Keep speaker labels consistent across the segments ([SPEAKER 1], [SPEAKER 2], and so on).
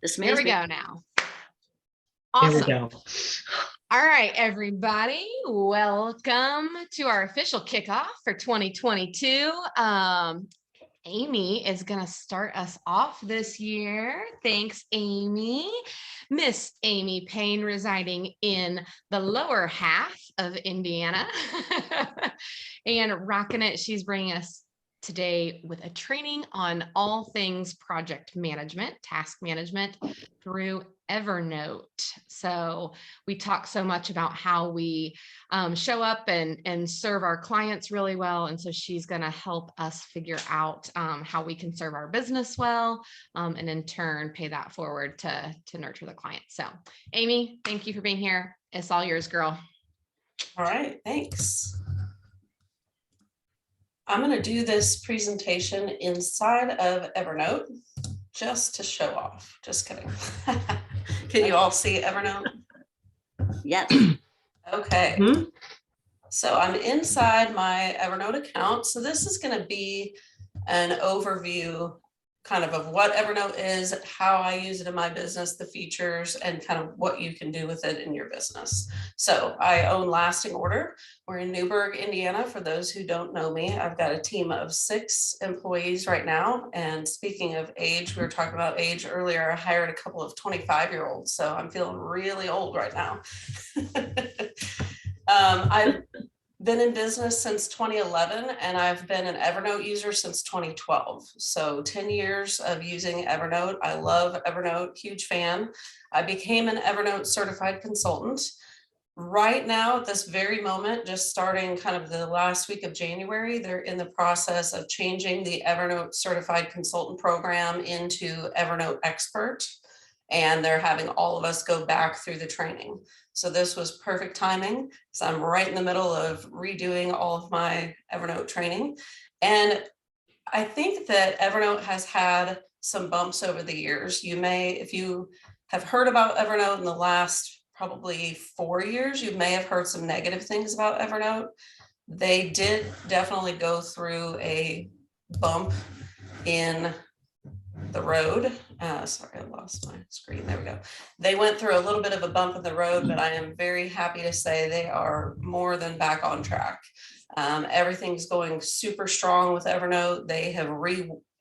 [SPEAKER 1] There we go now.
[SPEAKER 2] There we
[SPEAKER 1] Awesome.
[SPEAKER 2] go.
[SPEAKER 1] All right, everybody, welcome to our official kickoff for 2022. Amy is going to start us off this year. Thanks, Amy. Miss Amy Payne, residing in the lower half of Indiana and rocking it. She's bringing us today with a training on all things project management, task management through Evernote. So we talk so much about how we show up and serve our clients really well. And so she's going to help us figure out how we can serve our business well, and in turn pay that forward to nurture the client. So Amy, thank you for being here. It's all yours, girl.
[SPEAKER 3] All right, thanks. I'm going to do this presentation inside of Evernote just to show off. Just kidding. Can you all see Evernote?
[SPEAKER 4] Yes.
[SPEAKER 3] Okay. Mm-hmm. So I'm inside my Evernote account. So this is going to be an overview kind of what Evernote is, how I use it in my business, the features, and kind of what you can do with it in your business. So I own Lasting Order. We're in Newburgh, Indiana. For those who don't know me, I've got a team of 6 employees right now. And speaking of age, we were talking about age earlier. I hired a couple of 25-year-olds, so I'm feeling really old right now. I've been in business since 2011, and I've been an Evernote user since 2012. So 10 years of using Evernote. I love Evernote, huge fan. I became an Evernote certified consultant. Right now, at this very moment, just starting kind of the last week of January, they're in the process of changing the Evernote certified consultant program into Evernote Expert. And they're having all of us go back through the training. So this was perfect timing. So I'm right in the middle of redoing all of my Evernote training. And I think that Evernote has had some bumps over the years. You may, if you have heard about Evernote in the last probably 4 years, you may have heard some negative things about Evernote. They did definitely go through a bump in the road. Sorry, I lost my screen. There we go. They went through a little bit of a bump in the road, but I am very happy to say they are more than back on track. Everything's going super strong with Evernote. They have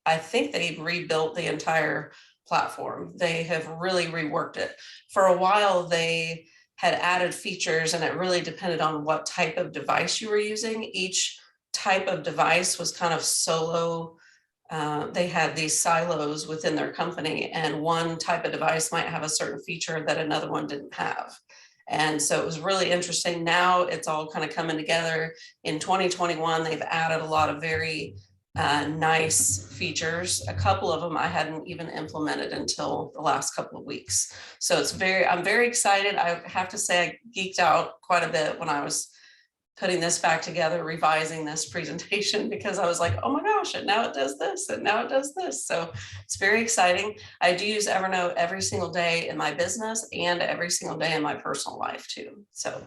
[SPEAKER 3] I think they've rebuilt the entire platform. They have really reworked it. For a while, they had added features, and it really depended on what type of device you were using. Each type of device was kind of solo. They had these silos within their company, and one type of device might have a certain feature that another one didn't have. And so it was really interesting. Now it's all kind of coming together. In 2021, they've added a lot of very nice features. A couple of them I hadn't even implemented until the last couple of weeks. So I'm very excited. I have to say I geeked out quite a bit when I was putting this back together, revising this presentation, because I was like, oh my gosh, and now it does this, and now it does this. So it's very exciting. I do use Evernote every single day in my business and every single day in my personal life too. So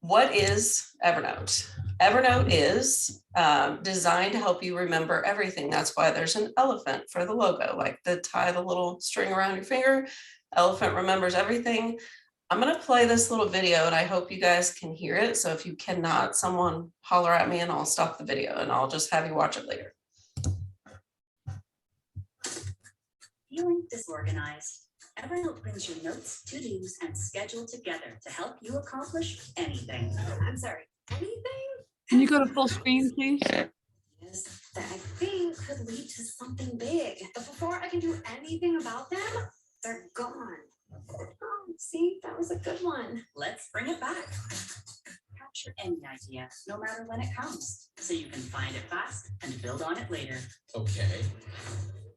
[SPEAKER 3] what is Evernote? Evernote is designed to help you remember everything. That's why there's an elephant for the logo, like tie the little string around your finger. Elephant remembers everything. I'm going to play this little video, and I hope you guys can hear it. So if you cannot, someone holler at me and I'll stop the video and I'll just have you watch it later.
[SPEAKER 5] Feeling disorganized? Evernote brings your notes, to-dos, and schedule together to help you accomplish anything. I'm sorry, anything?
[SPEAKER 6] Can you go to full screen, please?
[SPEAKER 5] Yes, that I think could lead to something big. But before I can do anything about them, they're gone. Oh, see, that was a good one. Let's bring it back. Capture any idea, no matter when it comes, so you can find it fast and build on it later.
[SPEAKER 7] Okay,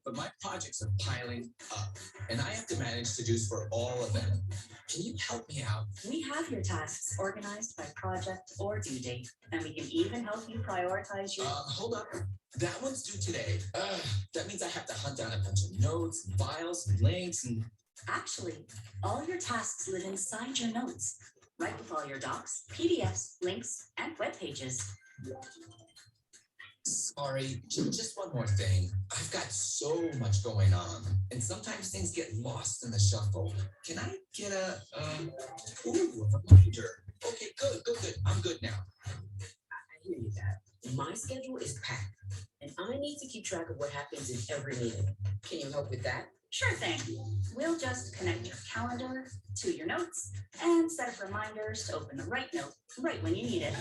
[SPEAKER 7] but my projects are piling up, and I have to manage to-dos for all of them. Can you help me out?
[SPEAKER 5] We have your tasks organized by project or due date, and we can even help you prioritize your...
[SPEAKER 7] Hold up. That one's due today. That means I have to hunt down a bunch of notes, files, links, and...
[SPEAKER 5] Actually, all your tasks live inside your notes, right with all your docs, PDFs, links, and web pages.
[SPEAKER 7] Sorry, just one more thing. I've got so much going on, and sometimes things get lost in the shuffle. Can I get a reminder? Okay, good. I'm good now.
[SPEAKER 4] I hear you, Dad. My schedule is packed, and I need to keep track of what happens in every meeting. Can you help with that?
[SPEAKER 5] Sure thing. We'll just connect your calendar to your notes and set up reminders to open the right note right when you need it.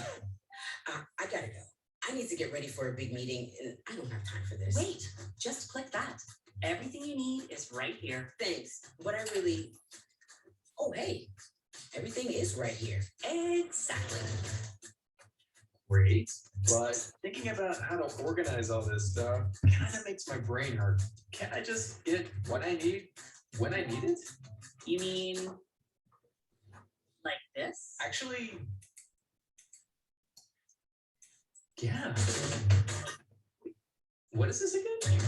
[SPEAKER 4] I gotta go. I need to get ready for a big meeting, and I don't have time for this.
[SPEAKER 5] Wait, just click that. Everything you need is right here.
[SPEAKER 4] Thanks, but I really... Oh, hey, everything is right here.
[SPEAKER 5] Exactly.
[SPEAKER 8] Great, but thinking about how to organize all this stuff kind of makes my brain hurt. Can't I just get what I need when I need it?
[SPEAKER 5] You mean like this?
[SPEAKER 8] Actually, yeah. What is this again?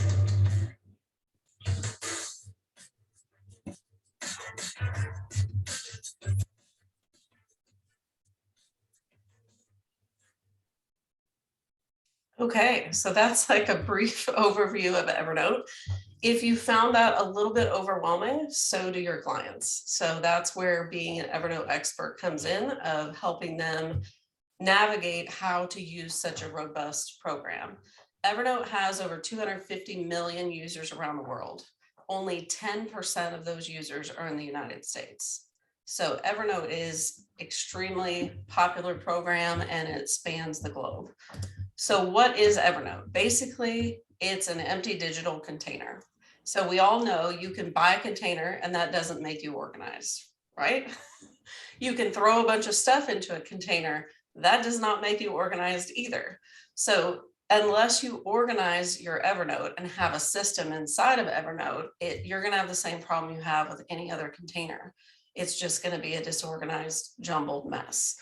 [SPEAKER 3] Okay, so that's like a brief overview of Evernote. If you found that a little bit overwhelming, so do your clients. So that's where being an Evernote expert comes in, of helping them navigate how to use such a robust program. Evernote has over 250 million users around the world. Only 10% of those users are in the United States. So Evernote is extremely popular program, and it spans the globe. So what is Evernote? Basically, it's an empty digital container. So we all know you can buy a container and that doesn't make you organized, right? You can throw a bunch of stuff into a container. That does not make you organized either. So unless you organize your Evernote and have a system inside of Evernote, you're going to have the same problem you have with any other container. It's just going to be a disorganized, jumbled mess.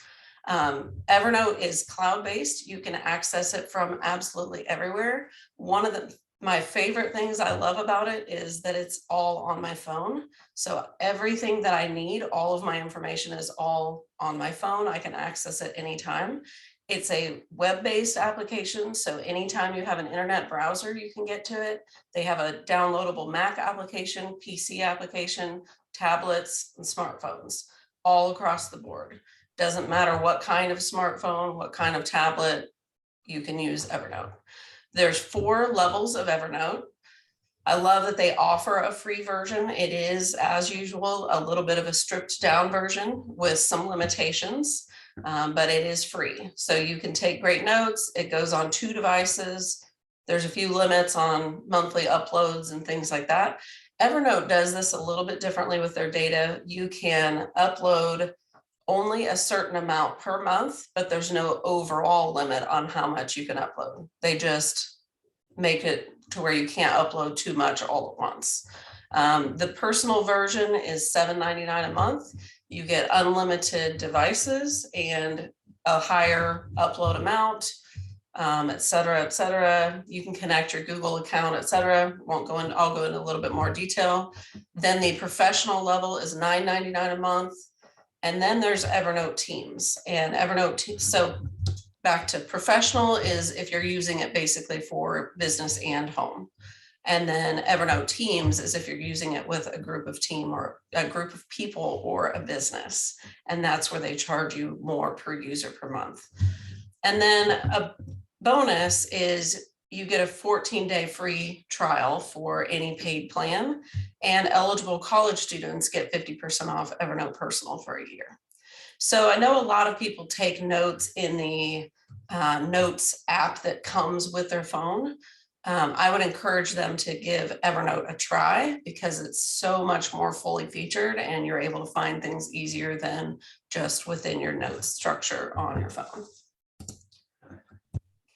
[SPEAKER 3] Evernote is cloud-based. You can access it from absolutely everywhere. One of my favorite things I love about it is that it's all on my phone. So everything that I need, all of my information is all on my phone. I can access it anytime. It's a web-based application. So anytime you have an internet browser, you can get to it. They have a downloadable Mac application, PC application, tablets, and smartphones all across the board. Doesn't matter what kind of smartphone, what kind of tablet, you can use Evernote. There's 4 levels of Evernote. I love that they offer a free version. It is, as usual, a little bit of a stripped down version with some limitations, but it is free. So you can take great notes. It goes on 2 devices. There's a few limits on monthly uploads and things like that. Evernote does this a little bit differently with their data. You can upload only a certain amount per month, but there's no overall limit on how much you can upload. They just make it to where you can't upload too much all at once. The personal version is $7.99 a month. You get unlimited devices and a higher upload amount, et cetera, et cetera. You can connect your Google account, et cetera. I'll go into a little bit more detail. Then the professional level is $9.99 a month. And then there's Evernote Teams and Evernote. So back to professional is if you're using it basically for business and home. And then Evernote Teams is if you're using it with a group of team or a group of people or a business. And that's where they charge you more per user per month. And then a bonus is you get a 14-day free trial for any paid plan, and eligible college students get 50% off Evernote Personal for a year. So I know a lot of people take notes in the Notes app that comes with their phone. I would encourage them to give Evernote a try because it's so much more fully featured and you're able to find things easier than just within your notes structure on your phone.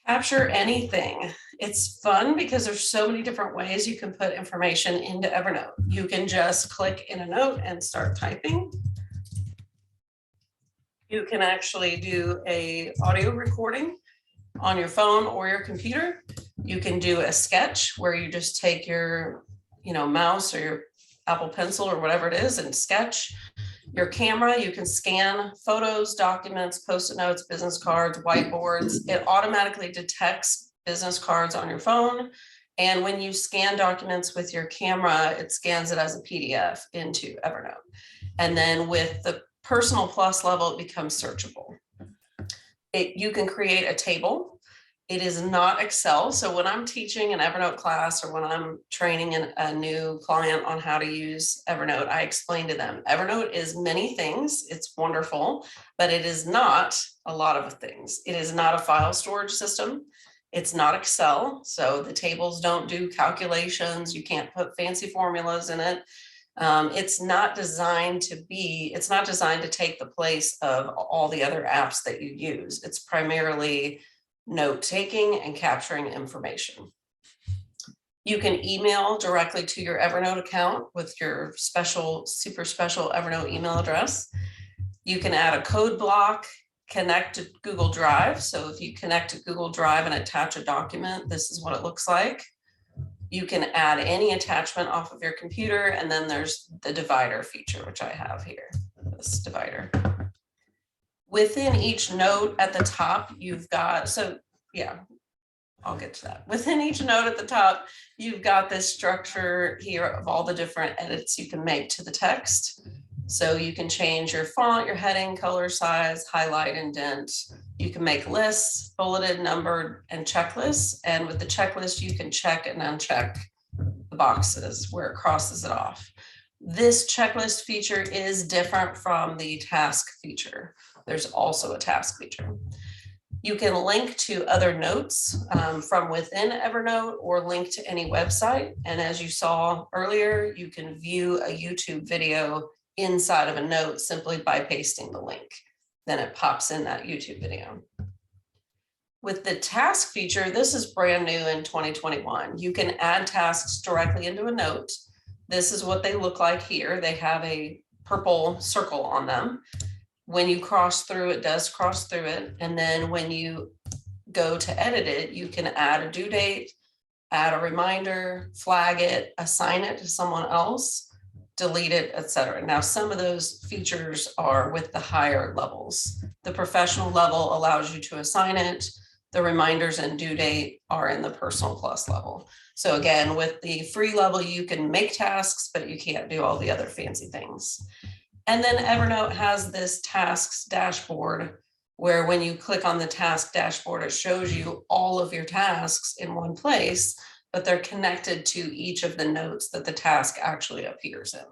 [SPEAKER 3] Capture anything. It's fun because there's so many different ways you can put information into Evernote. You can just click in a note and start typing. You can actually do a audio recording on your phone or your computer. You can do a sketch where you just take your, mouse or your Apple Pencil or whatever it is and sketch. Your camera, you can scan photos, documents, Post-it notes, business cards, whiteboards. It automatically detects business cards on your phone. And when you scan documents with your camera, it scans it as a PDF into Evernote. And then with the Personal Plus level, it becomes searchable. You can create a table. It is not Excel. So when I'm teaching an Evernote class or when I'm training a new client on how to use Evernote, I explain to them, Evernote is many things. It's wonderful, but it is not a lot of things. It is not a file storage system. It's not Excel. So the tables don't do calculations. You can't put fancy formulas in it. It's not designed to take the place of all the other apps that you use. It's primarily note taking and capturing information. You can email directly to your Evernote account with your super special Evernote email address. You can add a code block, connect to Google Drive. So if you connect to Google Drive and attach a document, this is what it looks like. You can add any attachment off of your computer, and then there's the divider feature, which I have here, this divider. Within each note at the top, you've got, I'll get to that. Within each note at the top, you've got this structure here of all the different edits you can make to the text. So you can change your font, your heading, color, size, highlight, indent. You can make lists, bulleted, numbered, and checklists. And with the checklist, you can check and uncheck the boxes where it crosses it off. This checklist feature is different from the task feature. There's also a task feature. You can link to other notes from within Evernote or link to any website. And as you saw earlier, you can view a YouTube video inside of a note simply by pasting the link. Then it pops in that YouTube video. With the task feature, this is brand new in 2021. You can add tasks directly into a note. This is what they look like here. They have a purple circle on them. When you cross through, it does cross through it. And then when you go to edit it, you can add a due date, add a reminder, flag it, assign it to someone else, delete it, etc. Now, some of those features are with the higher levels. The professional level allows you to assign it. The reminders and due date are in the Personal Plus level. So again, with the free level, you can make tasks, but you can't do all the other fancy things. And then Evernote has this tasks dashboard where when you click on the task dashboard, it shows you all of your tasks in one place, but they're connected to each of the notes that the task actually appears in.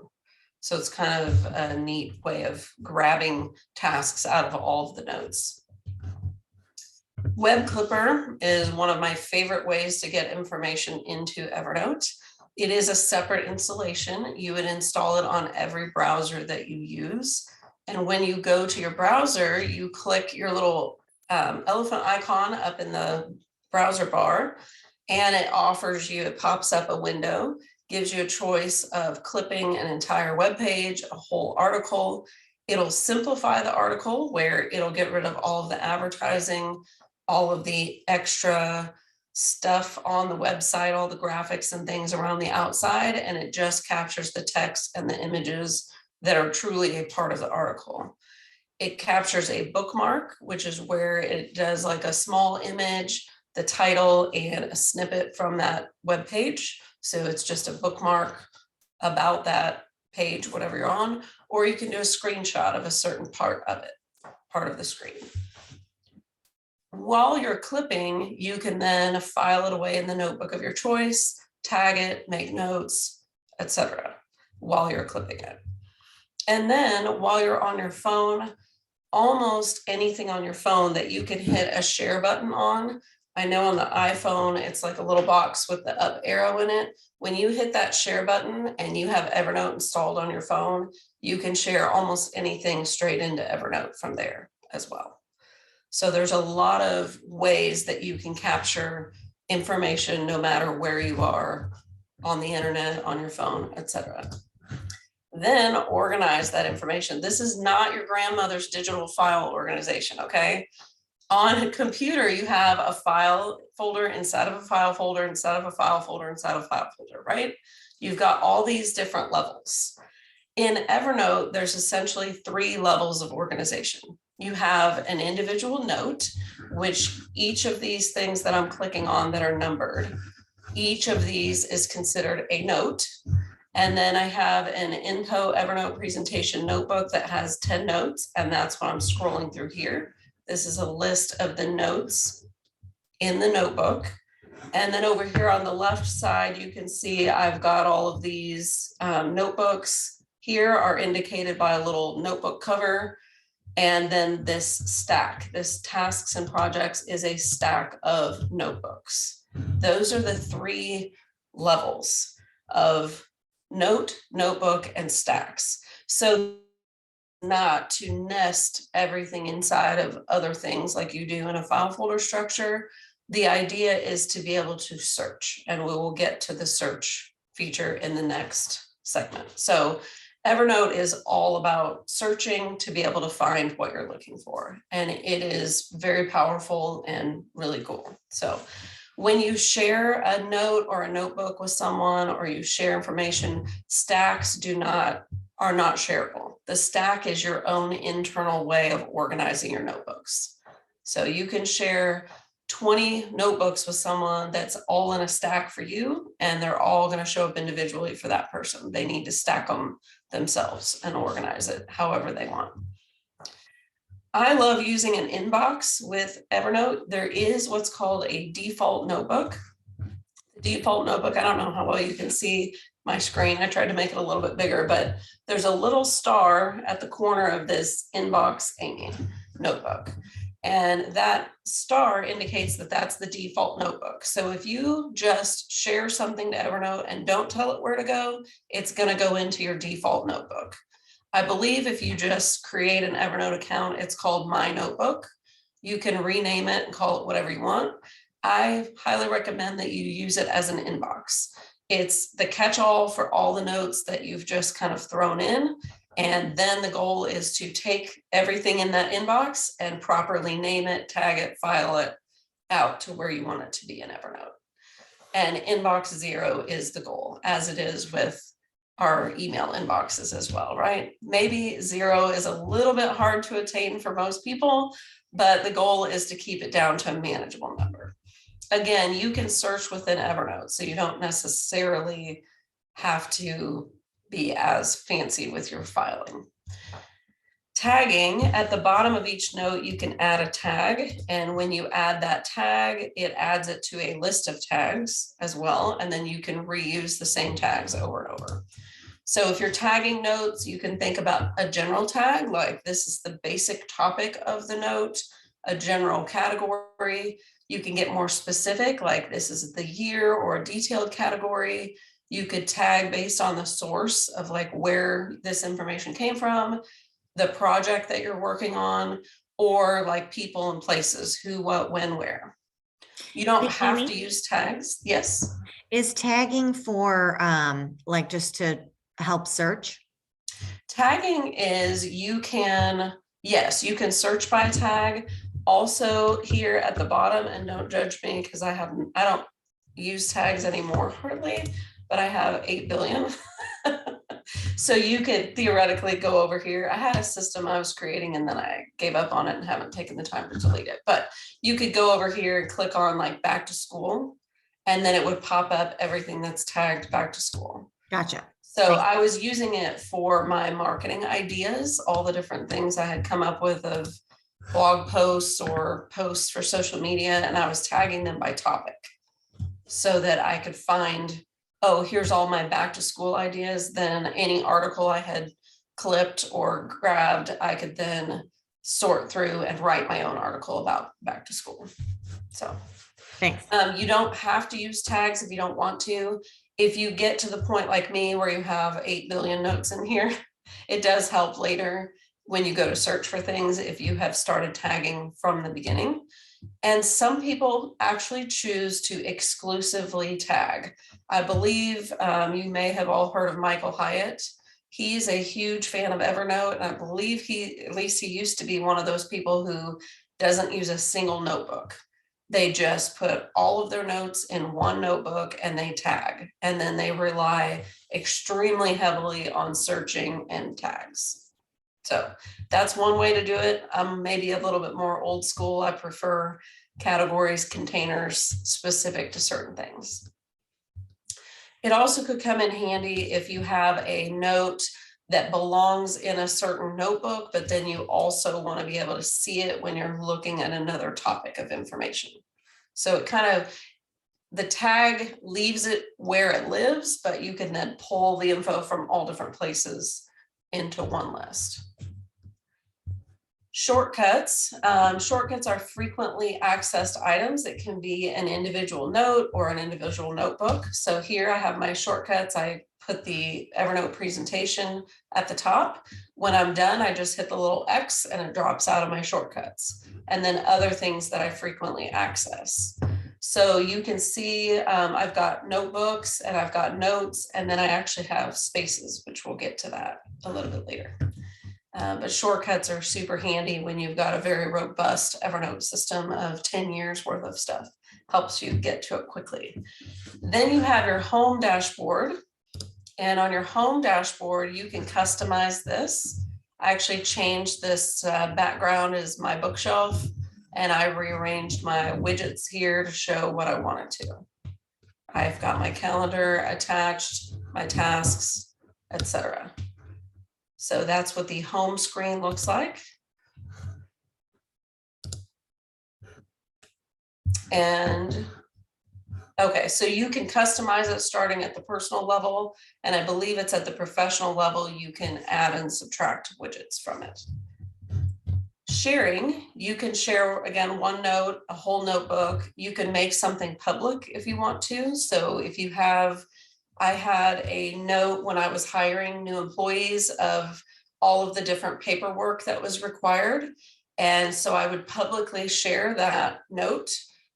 [SPEAKER 3] So it's kind of a neat way of grabbing tasks out of all of the notes. Web Clipper is one of my favorite ways to get information into Evernote. It is a separate installation. You would install it on every browser that you use. And when you go to your browser, you click your little elephant icon up in the browser bar, and it pops up a window, gives you a choice of clipping an entire web page, a whole article. It'll simplify the article where it'll get rid of all of the advertising, all of the extra stuff on the website, all the graphics and things around the outside, and it just captures the text and the images that are truly a part of the article. It captures a bookmark, which is where it does like a small image, the title, and a snippet from that web page. So it's just a bookmark about that page, whatever you're on, or you can do a screenshot of a certain part of it, part of the screen. While you're clipping, you can then file it away in the notebook of your choice, tag it, make notes, etc. while you're clipping it. And then while you're on your phone, almost anything on your phone that you can hit a share button on. I know on the iPhone, it's like a little box with the up arrow in it. When you hit that share button and you have Evernote installed on your phone, you can share almost anything straight into Evernote from there as well. So there's a lot of ways that you can capture information no matter where you are on the internet, on your phone, etc. Then organize that information. This is not your grandmother's digital file organization, okay? On a computer, you have a file folder inside of a file folder, inside of a file folder, inside of a file folder, right? You've got all these different levels. In Evernote, there's essentially 3 levels of organization. you have an individual note, which each of these things that I'm clicking on that are numbered, each of these is considered a note. And then I have an info Evernote presentation notebook that has 10 notes, and that's what I'm scrolling through here. This is a list of the notes in the notebook. And then over here on the left side, you can see I've got all of these notebooks. Here are indicated by a little notebook cover. And then this stack, this tasks and projects, is a stack of notebooks. Those are the 3 levels of note, notebook, and stacks. So not to nest everything inside of other things like you do in a file folder structure. The idea is to be able to search, and we will get to the search feature in the next segment. So Evernote is all about searching to be able to find what you're looking for. And it is very powerful and really cool. So when you share a note or a notebook with someone, or you share information, stacks are not shareable. The stack is your own internal way of organizing your notebooks. So you can share 20 notebooks with someone that's all in a stack for you, and they're all going to show up individually for that person. They need to stack them themselves and organize it however they want. I love using an inbox with Evernote. There is what's called a default notebook. The default notebook, I don't know how well you can see my screen. I tried to make it a little bit bigger, but there's a little star at the corner of this Inbox Amy notebook. And that star indicates that that's the default notebook. So if you just share something to Evernote and don't tell it where to go, it's going to go into your default notebook. I believe if you just create an Evernote account, it's called My Notebook. You can rename it and call it whatever you want. I highly recommend that you use it as an inbox. It's the catch-all for all the notes that you've just kind of thrown in. And then the goal is to take everything in that inbox and properly name it, tag it, file it out to where you want it to be in Evernote. And inbox 0 is the goal, as it is with our email inboxes as well, right? Maybe 0 is a little bit hard to attain for most people, but the goal is to keep it down to a manageable number. Again, you can search within Evernote, so you don't necessarily have to be as fancy with your filing. Tagging, at the bottom of each note, you can add a tag. And when you add that tag, it adds it to a list of tags as well. And then you can reuse the same tags over and over. So if you're tagging notes, you can think about a general tag, like this is the basic topic of the note, a general category. You can get more specific, like this is the year, or a detailed category. You could tag based on the source of like where this information came from, the project that you're working on, or like people and places, who, what, when, where. You don't have
[SPEAKER 2] Amy?
[SPEAKER 3] to use tags. Yes.
[SPEAKER 2] Is tagging for like just to help search?
[SPEAKER 3] Tagging is yes, you can search by tag. Also here at the bottom, and don't judge me because I don't use tags anymore hardly, but I have 8 billion. So you could theoretically go over here. I had a system I was creating and then I gave up on it and haven't taken the time to delete it. But you could go over here and click on like back to school, and then it would pop up everything that's tagged back to school.
[SPEAKER 2] Gotcha.
[SPEAKER 3] So I was using it for my marketing ideas, all the different things I had come up with of blog posts or posts for social media, and I was tagging them by topic so that I could find, oh, here's all my back to school ideas. Then any article I had clipped or grabbed, I could then sort through and write my own article about back to school. So
[SPEAKER 2] Thanks.
[SPEAKER 3] you don't have to use tags if you don't want to. If you get to the point like me where you have 8 billion notes in here, it does help later when you go to search for things if you have started tagging from the beginning. And some people actually choose to exclusively tag. I believe you may have all heard of Michael Hyatt. He's a huge fan of Evernote, and I believe at least he used to be one of those people who doesn't use a single notebook. They just put all of their notes in one notebook and they tag, and then they rely extremely heavily on searching and tags. So that's one way to do it. I'm maybe a little bit more old school. I prefer categories, containers specific to certain things. It also could come in handy if you have a note that belongs in a certain notebook, but then you also want to be able to see it when you're looking at another topic of information. So it kind of, the tag leaves it where it lives, but you can then pull the info from all different places into one list. Shortcuts. Shortcuts are frequently accessed items. It can be an individual note or an individual notebook. So here I have my shortcuts. I put the Evernote presentation at the top. When I'm done, I just hit the little X and it drops out of my shortcuts. And then other things that I frequently access. So you can see I've got notebooks and I've got notes, and then I actually have spaces, which we'll get to that a little bit later. But shortcuts are super handy when you've got a very robust Evernote system of 10 years worth of stuff. Helps you get to it quickly. Then you have your home dashboard. And on your home dashboard, you can customize this. I actually changed this background as my bookshelf, and I rearranged my widgets here to show what I wanted to. I've got my calendar attached, my tasks, etc. So that's what the home screen looks like. And okay, so you can customize it starting at the personal level, and I believe it's at the professional level you can add and subtract widgets from it. Sharing, you can share, again, one note, a whole notebook. You can make something public if you want to. So if you have, I had a note when I was hiring new employees of all of the different paperwork that was required. And so I would publicly share that note.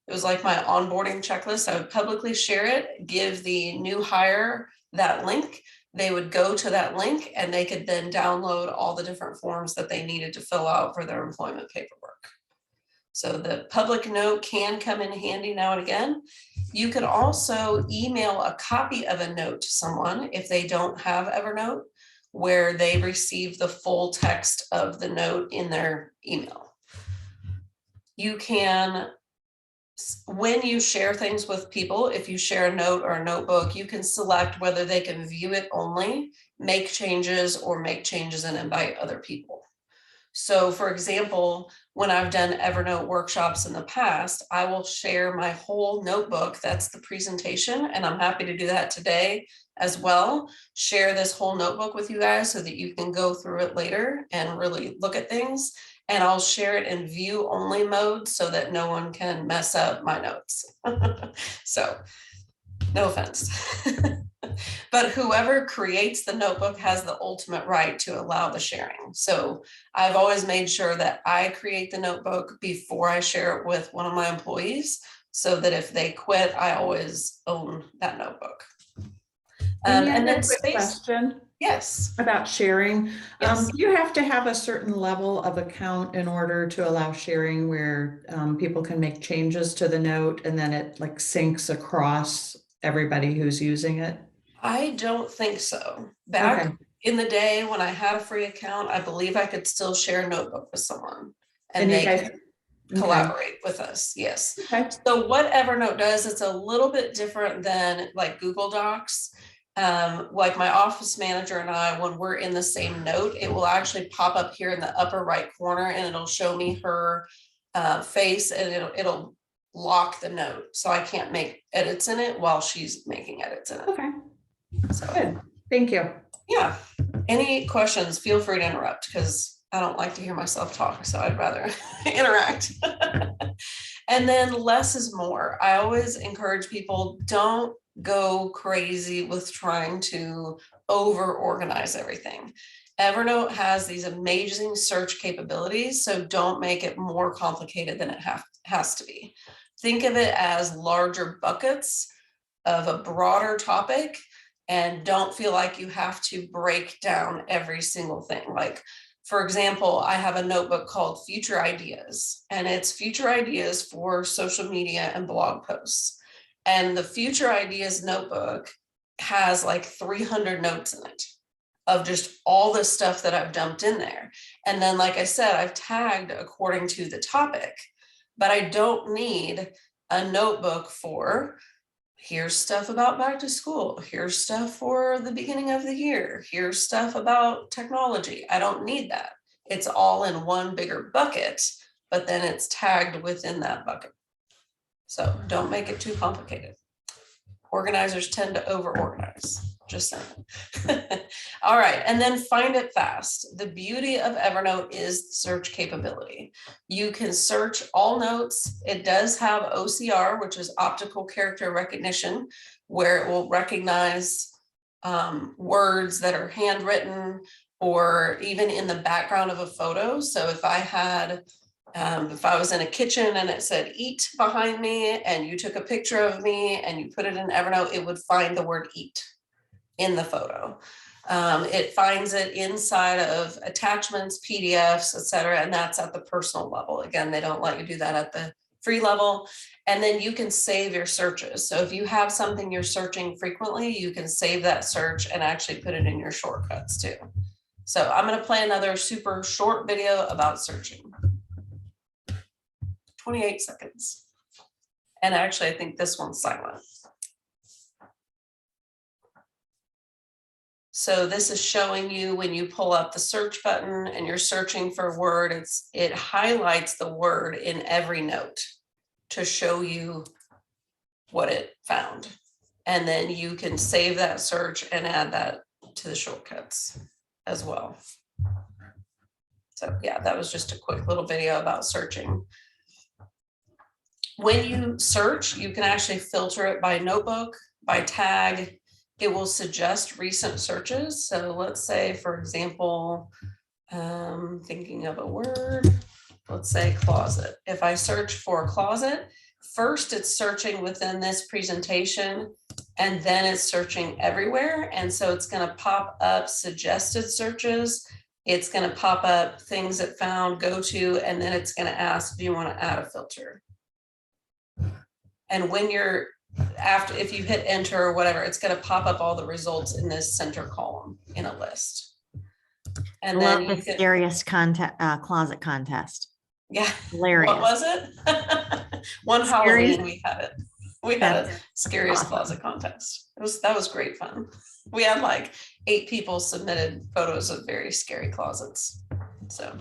[SPEAKER 3] It was like my onboarding checklist. I would publicly share it, give the new hire that link. They would go to that link and they could then download all the different forms that they needed to fill out for their employment paperwork. So the public note can come in handy now and again. You can also email a copy of a note to someone if they don't have Evernote, where they receive the full text of the note in their email. You can, when you share things with people, if you share a note or a notebook, you can select whether they can view it only, make changes, or make changes and invite other people. So for example, when I've done Evernote workshops in the past, I will share my whole notebook. That's the presentation. And I'm happy to do that today as well. Share this whole notebook with you guys so that you can go through it later and really look at things. And I'll share it in view only mode so that no one can mess up my notes. So no offense. But whoever creates the notebook has the ultimate right to allow the sharing. So I've always made sure that I create the notebook before I share it with one of my employees, so that if they quit, I always own that notebook. And then space.
[SPEAKER 9] Question.
[SPEAKER 3] Yes.
[SPEAKER 9] About sharing.
[SPEAKER 3] Yes.
[SPEAKER 9] Do you have to have a certain level of account in order to allow sharing where people can make changes to the note and then it like syncs across everybody who's using it?
[SPEAKER 3] I don't think so. Back in the day when I had a free account, I believe I could still share a notebook with someone and they could collaborate with us. Yes.
[SPEAKER 9] Okay.
[SPEAKER 3] So what Evernote does, it's a little bit different than like Google Docs. Like my office manager and I, when we're in the same note, it will actually pop up here in the upper right corner and it'll show me her face, and it'll lock the note. So I can't make edits in it while she's making edits in it.
[SPEAKER 9] Okay.
[SPEAKER 3] So
[SPEAKER 9] Good. Thank you.
[SPEAKER 3] Yeah. Any questions, feel free to interrupt because I don't like to hear myself talk. So I'd rather interact. And then less is more. I always encourage people, don't go crazy with trying to over organize everything. Evernote has these amazing search capabilities, so don't make it more complicated than it has to be. Think of it as larger buckets of a broader topic, and don't feel like you have to break down every single thing. Like, for example, I have a notebook called Future Ideas, and it's future ideas for social media and blog posts. And the Future Ideas notebook has like 300 notes in it of just all the stuff that I've dumped in there. And then, like I said, I've tagged according to the topic, but I don't need a notebook for here's stuff about back to school. Here's stuff for the beginning of the year. Here's stuff about technology. I don't need that. It's all in one bigger bucket, but then it's tagged within that bucket. So don't make it too complicated. Organizers tend to over-organize, just saying. All right, and then find it fast. The beauty of Evernote is search capability. You can search all notes. It does have OCR, which is optical character recognition, where it will recognize words that are handwritten or even in the background of a photo. So if I was in a kitchen and it said eat behind me and you took a picture of me and you put it in Evernote, it would find the word eat in the photo. It finds it inside of attachments, PDFs, etc., and that's at the personal level. Again, they don't let you do that at the free level. And then you can save your searches. So if you have something you're searching frequently, you can save that search and actually put it in your shortcuts too. So I'm going to play another super short video about searching. 28 seconds. And actually, I think this one's silent. So this is showing you when you pull up the search button and you're searching for a word, it highlights the word in every note to show you what it found. And then you can save that search and add that to the shortcuts as well. So yeah, that was just a quick little video about searching. When you search, you can actually filter it by notebook, by tag. It will suggest recent searches. So let's say, for example, thinking of a word, let's say closet. If I search for closet, first it's searching within this presentation, and then it's searching everywhere. And so it's going to pop up suggested searches. It's going to pop up things it found, go to, and then it's going to ask, do you want to add a filter? And when if you hit enter or whatever, it's going to pop up all the results in this center column in a list. And
[SPEAKER 2] Love
[SPEAKER 3] then
[SPEAKER 2] the scariest closet contest.
[SPEAKER 3] Yeah.
[SPEAKER 2] Hilarious.
[SPEAKER 3] What was it? One Halloween we had it. We had a scariest closet contest. That was great fun. We had like 8 people submitted photos of very scary closets. So.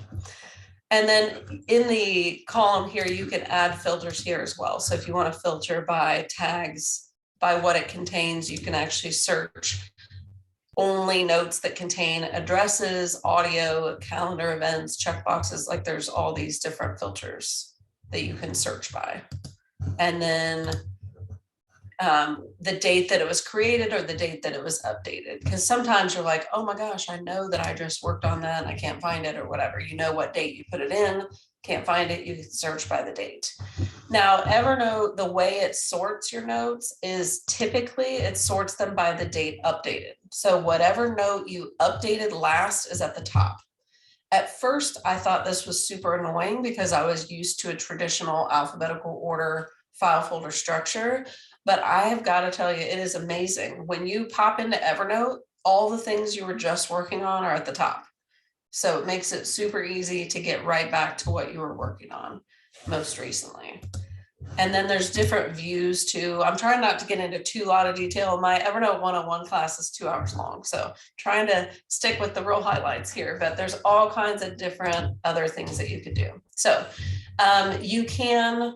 [SPEAKER 3] And then in the column here, you can add filters here as well. So if you want to filter by tags, by what it contains, you can actually search only notes that contain addresses, audio, calendar events, checkboxes. Like there's all these different filters that you can search by. And then the date that it was created or the date that it was updated. Because sometimes you're like, oh my gosh, I know that I just worked on that and I can't find it or whatever. You know what date you put it in, can't find it, you can search by the date. Now, Evernote, the way it sorts your notes is typically it sorts them by the date updated. So whatever note you updated last is at the top. At first, I thought this was super annoying because I was used to a traditional alphabetical order file folder structure. But I have got to tell you, it is amazing. When you pop into Evernote, all the things you were just working on are at the top. So it makes it super easy to get right back to what you were working on most recently. And then there's different views too. I'm trying not to get into too lot of detail. My Evernote 101 class is 2 hours long. So trying to stick with the real highlights here, but there's all kinds of different other things that you could do. So you can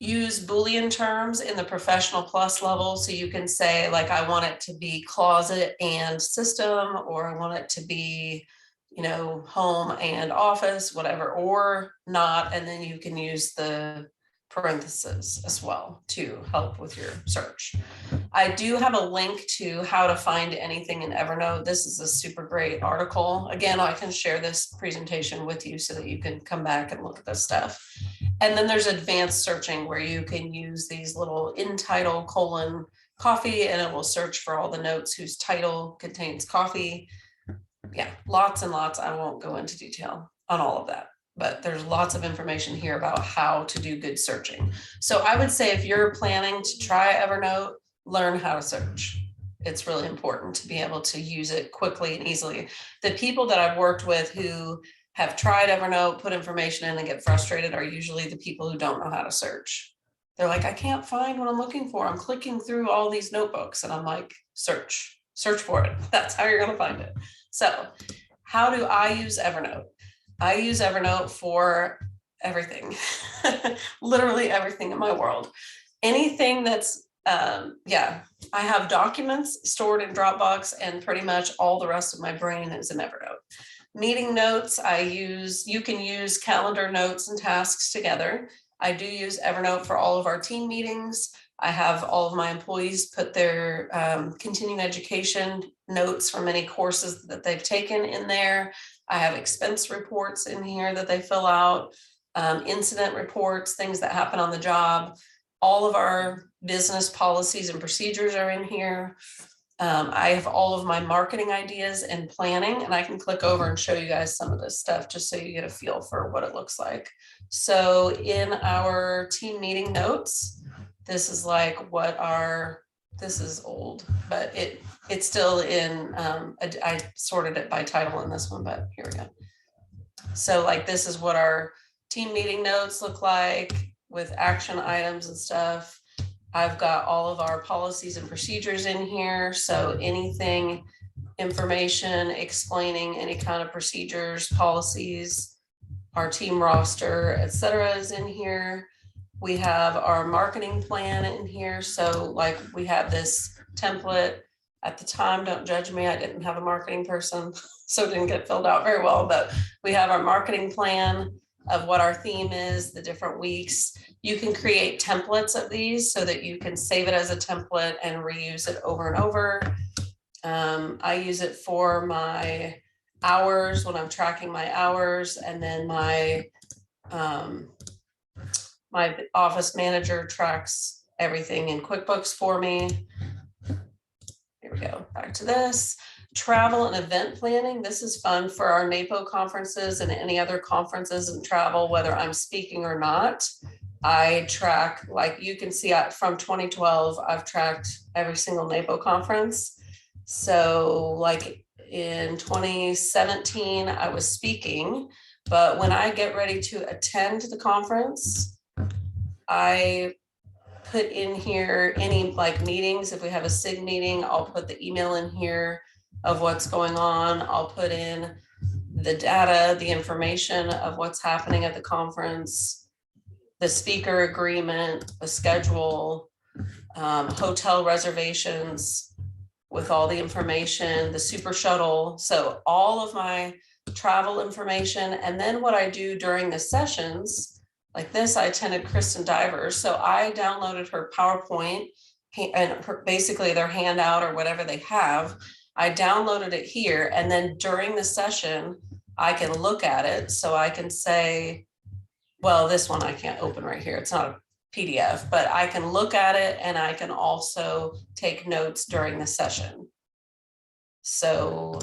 [SPEAKER 3] use Boolean terms in the professional plus level. So you can say like, I want it to be closet and system, or I want it to be, home and office, whatever, or not. And then you can use the parentheses as well to help with your search. I do have a link to how to find anything in Evernote. This is a super great article. Again, I can share this presentation with you so that you can come back and look at this stuff. And then there's advanced searching where you can use these little in title : coffee, and it will search for all the notes whose title contains coffee. Yeah, lots and lots. I won't go into detail on all of that, but there's lots of information here about how to do good searching. So I would say if you're planning to try Evernote, learn how to search. It's really important to be able to use it quickly and easily. The people that I've worked with who have tried Evernote, put information in and get frustrated are usually the people who don't know how to search. They're like, I can't find what I'm looking for. I'm clicking through all these notebooks, and I'm like, search for it. That's how you're going to find it. So how do I use Evernote? I use Evernote for everything, literally everything in my world. Anything that's, I have documents stored in Dropbox, and pretty much all the rest of my brain is in Evernote. Meeting notes, you can use calendar notes and tasks together. I do use Evernote for all of our team meetings. I have all of my employees put their continuing education notes from any courses that they've taken in there. I have expense reports in here that they fill out, incident reports, things that happen on the job. All of our business policies and procedures are in here. I have all of my marketing ideas and planning, and I can click over and show you guys some of this stuff just so you get a feel for what it looks like. So in our team meeting notes, this is like this is old, but it's still in, I sorted it by title in this one, but here we go. So like, this is what our team meeting notes look like with action items and stuff. I've got all of our policies and procedures in here. So anything, information explaining any kind of procedures, policies, our team roster, etc. is in here. We have our marketing plan in here. So like, we have this template. At the time, don't judge me, I didn't have a marketing person, so it didn't get filled out very well, but we have our marketing plan of what our theme is, the different weeks. You can create templates of these so that you can save it as a template and reuse it over and over. I use it for my hours when I'm tracking my hours, and then my office manager tracks everything in QuickBooks for me. Here we go, back to this. Travel and event planning. This is fun for our NAPO conferences and any other conferences and travel, whether I'm speaking or not. I track, like you can see from 2012, I've tracked every single NAPO conference. So like in 2017, I was speaking, but when I get ready to attend the conference, I put in here any like meetings. If we have a SIG meeting, I'll put the email in here of what's going on. I'll put in the data, the information of what's happening at the conference, the speaker agreement, the schedule, hotel reservations with all the information, the super shuttle. So all of my travel information. And then what I do during the sessions, like this, I attended Kristen Divers. So I downloaded her PowerPoint and basically their handout or whatever they have. I downloaded it here. And then during the session, I can look at it. So I can say, well, this one I can't open right here. It's not a PDF, but I can look at it and I can also take notes during the session. So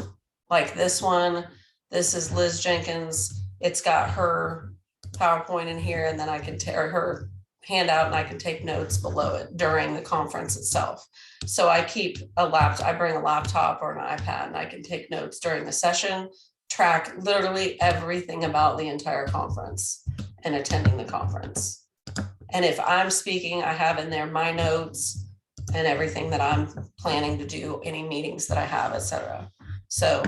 [SPEAKER 3] like this one, this is Liz Jenkins. It's got her PowerPoint in here, and then I can tear her handout and I can take notes below it during the conference itself. So I keep I bring a laptop or an iPad and I can take notes during the session, track literally everything about the entire conference and attending the conference. And if I'm speaking, I have in there my notes and everything that I'm planning to do, any meetings that I have, etc. So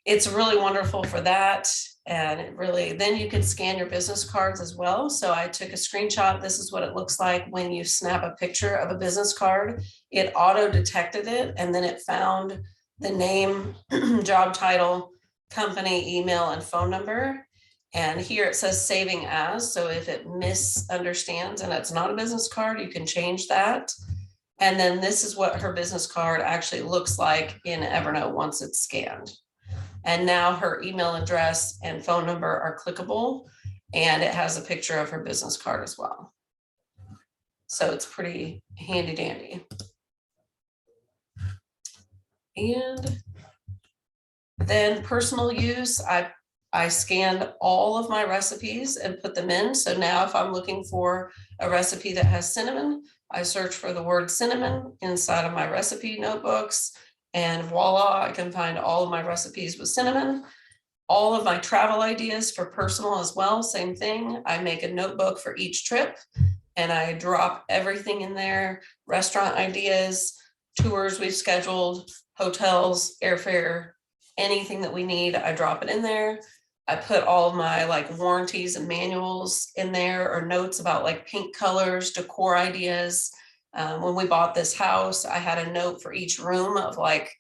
[SPEAKER 3] it's really wonderful for that. And it really, then you can scan your business cards as well. So I took a screenshot. This is what it looks like when you snap a picture of a business card. It auto detected it, and then it found the name, job title, company, email, and phone number. And here it says saving as. So if it misunderstands and it's not a business card, you can change that. And then this is what her business card actually looks like in Evernote once it's scanned. And now her email address and phone number are clickable, and it has a picture of her business card as well. So it's pretty handy dandy. And then personal use, I scanned all of my recipes and put them in. So now if I'm looking for a recipe that has cinnamon, I search for the word cinnamon inside of my recipe notebooks, and voila, I can find all of my recipes with cinnamon. All of my travel ideas for personal as well, same thing. I make a notebook for each trip and I drop everything in there, restaurant ideas, tours we've scheduled, hotels, airfare, anything that we need, I drop it in there. I put all of my like warranties and manuals in there, or notes about like paint colors, decor ideas. When we bought this house, I had a note for each room of like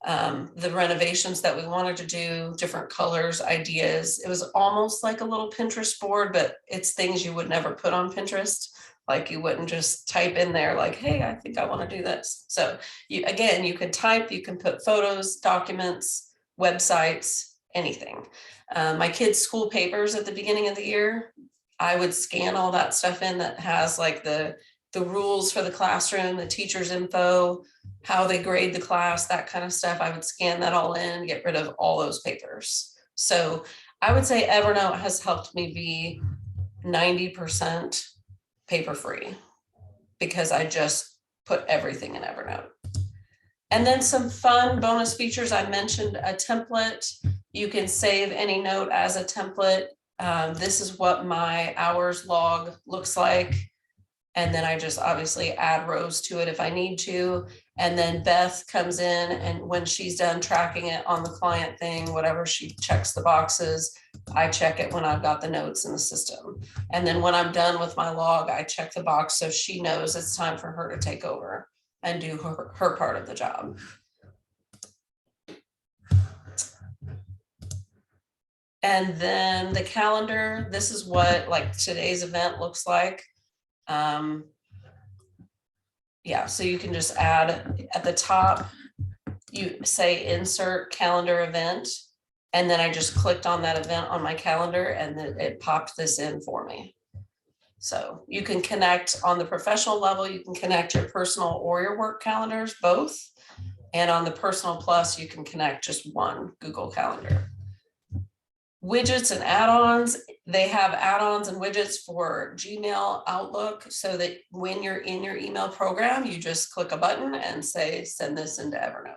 [SPEAKER 3] the renovations that we wanted to do, different colors, ideas. It was almost like a little Pinterest board, but it's things you would never put on Pinterest. Like you wouldn't just type in there like, hey, I think I want to do this. So you, again, you can type, you can put photos, documents, websites, anything. My kids' school papers at the beginning of the year, I would scan all that stuff in that has like the rules for the classroom, the teacher's info, how they grade the class, that kind of stuff. I would scan that all in, get rid of all those papers. So I would say Evernote has helped me be 90% paper free because I just put everything in Evernote. And then some fun bonus features. I mentioned a template. You can save any note as a template. This is what my hours log looks like. And then I just obviously add rows to it if I need to. And then Beth comes in, and when she's done tracking it on the client thing, whatever, she checks the boxes. I check it when I've got the notes in the system. And then when I'm done with my log, I check the box so she knows it's time for her to take over and do her part of the job. And then the calendar, this is what like today's event looks like. Yeah, so you can just add at the top, you say insert calendar event, and then I just clicked on that event on my calendar and then it popped this in for me. So you can connect on the professional level, you can connect your personal or your work calendars, both. And on the personal plus, you can connect just one Google Calendar. Widgets and add-ons, they have add-ons and widgets for Gmail, Outlook, so that when you're in your email program, you just click a button and say, send this into Evernote.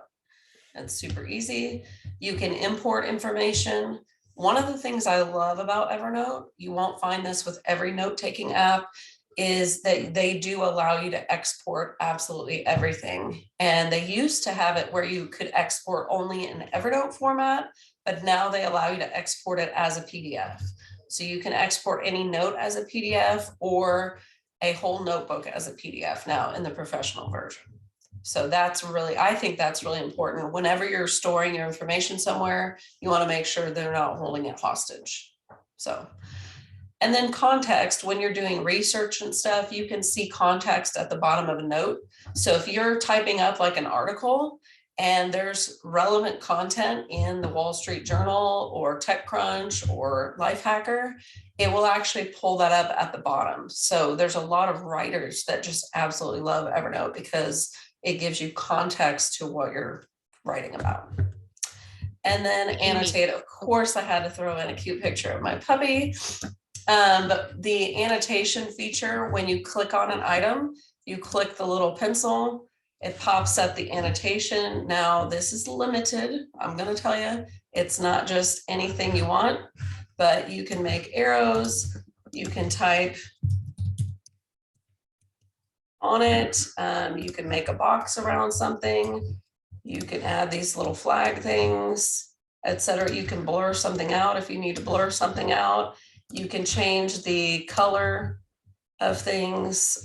[SPEAKER 3] It's super easy. You can import information. One of the things I love about Evernote, you won't find this with every note-taking app, is that they do allow you to export absolutely everything. And they used to have it where you could export only in Evernote format, but now they allow you to export it as a PDF. So you can export any note as a PDF or a whole notebook as a PDF now in the professional version. So that's really, I think that's really important. Whenever you're storing your information somewhere, you want to make sure they're not holding it hostage. So, and then context, when you're doing research and stuff, you can see context at the bottom of a note. So if you're typing up like an article and there's relevant content in the Wall Street Journal or TechCrunch or Lifehacker, it will actually pull that up at the bottom. So there's a lot of writers that just absolutely love Evernote because it gives you context to what you're writing about. And then annotate, of course, I had to throw in a cute picture of my puppy. But the annotation feature, when you click on an item, you click the little pencil, it pops up the annotation. Now this is limited. I'm going to tell you, it's not just anything you want, but you can make arrows. You can type on it. You can make a box around something. You can add these little flag things, etc. You can blur something out if you need to blur something out. You can change the color of things.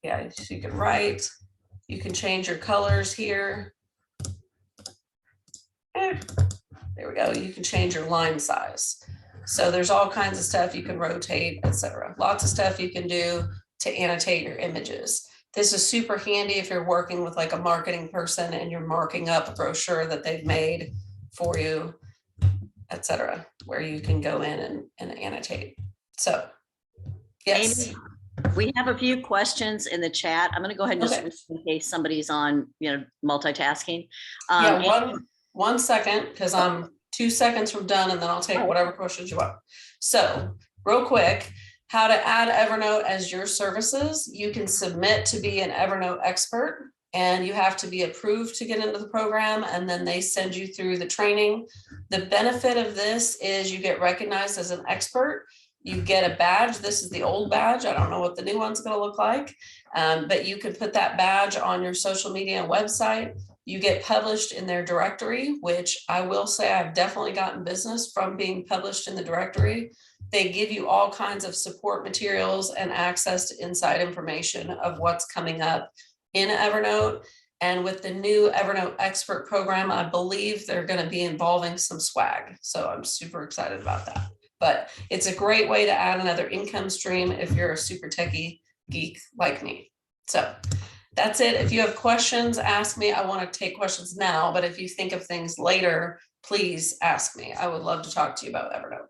[SPEAKER 3] Yeah, so you can write, you can change your colors here. There we go. You can change your line size. So there's all kinds of stuff you can rotate, etc. Lots of stuff you can do to annotate your images. This is super handy if you're working with like a marketing person and you're marking up a brochure that they've made for you, etc., where you can go in and annotate. So, yes.
[SPEAKER 10] Amy, we have a few questions in the chat. I'm going to go ahead and just read in case somebody's on, multitasking.
[SPEAKER 3] Yeah, one second, because I'm 2 seconds from done, and then I'll take whatever questions you want. So, real quick, how to add Evernote as your services. You can submit to be an Evernote expert, and you have to be approved to get into the program, and then they send you through the training. The benefit of this is you get recognized as an expert. You get a badge. This is the old badge. I don't know what the new one's going to look like, but you can put that badge on your social media and website. You get published in their directory, which I will say I've definitely gotten business from being published in the directory. They give you all kinds of support materials and access to inside information of what's coming up in Evernote. And with the new Evernote expert program, I believe they're going to be involving some swag. So I'm super excited about that. But it's a great way to add another income stream if you're a super techie geek like me. So that's it. If you have questions, ask me. I want to take questions now, but if you think of things later, please ask me. I would love to talk to you about Evernote.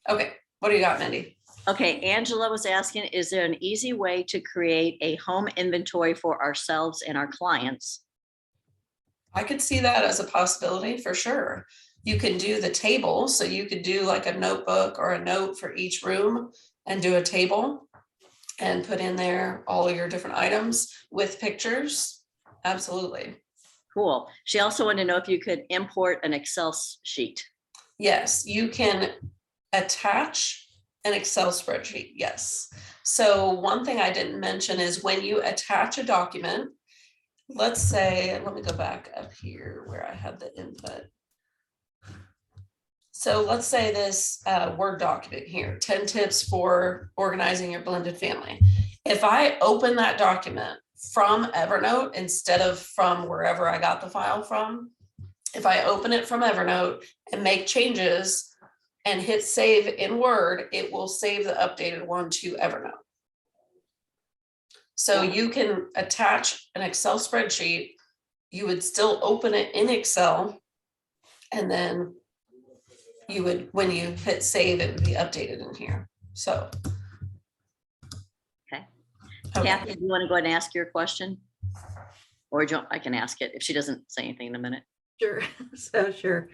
[SPEAKER 3] Okay, what do you got, Mindy?
[SPEAKER 10] Okay, Angela was asking, is there an easy way to create a home inventory for ourselves and our clients?
[SPEAKER 3] I could see that as a possibility for sure. You can do the table. So you could do like a notebook or a note for each room and do a table and put in there all of your different items with pictures. Absolutely.
[SPEAKER 10] Cool. She also wanted to know if you could import an Excel sheet.
[SPEAKER 3] Yes, you can attach an Excel spreadsheet. Yes. So one thing I didn't mention is when you attach a document, let's say, let me go back up here where I had the input. So let's say this Word document here, 10 tips for organizing your blended family. If I open that document from Evernote instead of from wherever I got the file from, if I open it from Evernote and make changes and hit save in Word, it will save the updated one to Evernote. So you can attach an Excel spreadsheet. You would still open it in Excel, and then you would, when you hit save, it would be updated in here. So.
[SPEAKER 10] Okay. Kathy, do you want to go ahead and ask your question? Or I can ask it if she doesn't say anything in a minute.
[SPEAKER 11] Sure. Sure.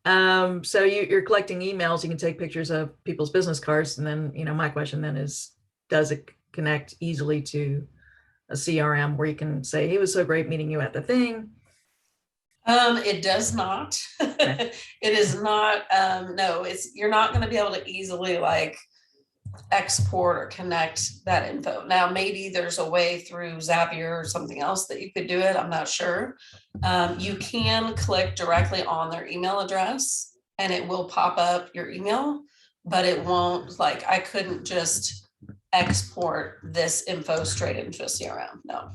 [SPEAKER 11] So you're collecting emails, you can take pictures of people's business cards. And then, my question then is, does it connect easily to a CRM where you can say, hey, it was so great meeting you at the thing?
[SPEAKER 3] It does not. It is not, no, you're not going to be able to easily like export or connect that info. Now, maybe there's a way through Zapier or something else that you could do it. I'm not sure. You can click directly on their email address and it will pop up your email, but it won't, like, I couldn't just export this info straight into a CRM. No.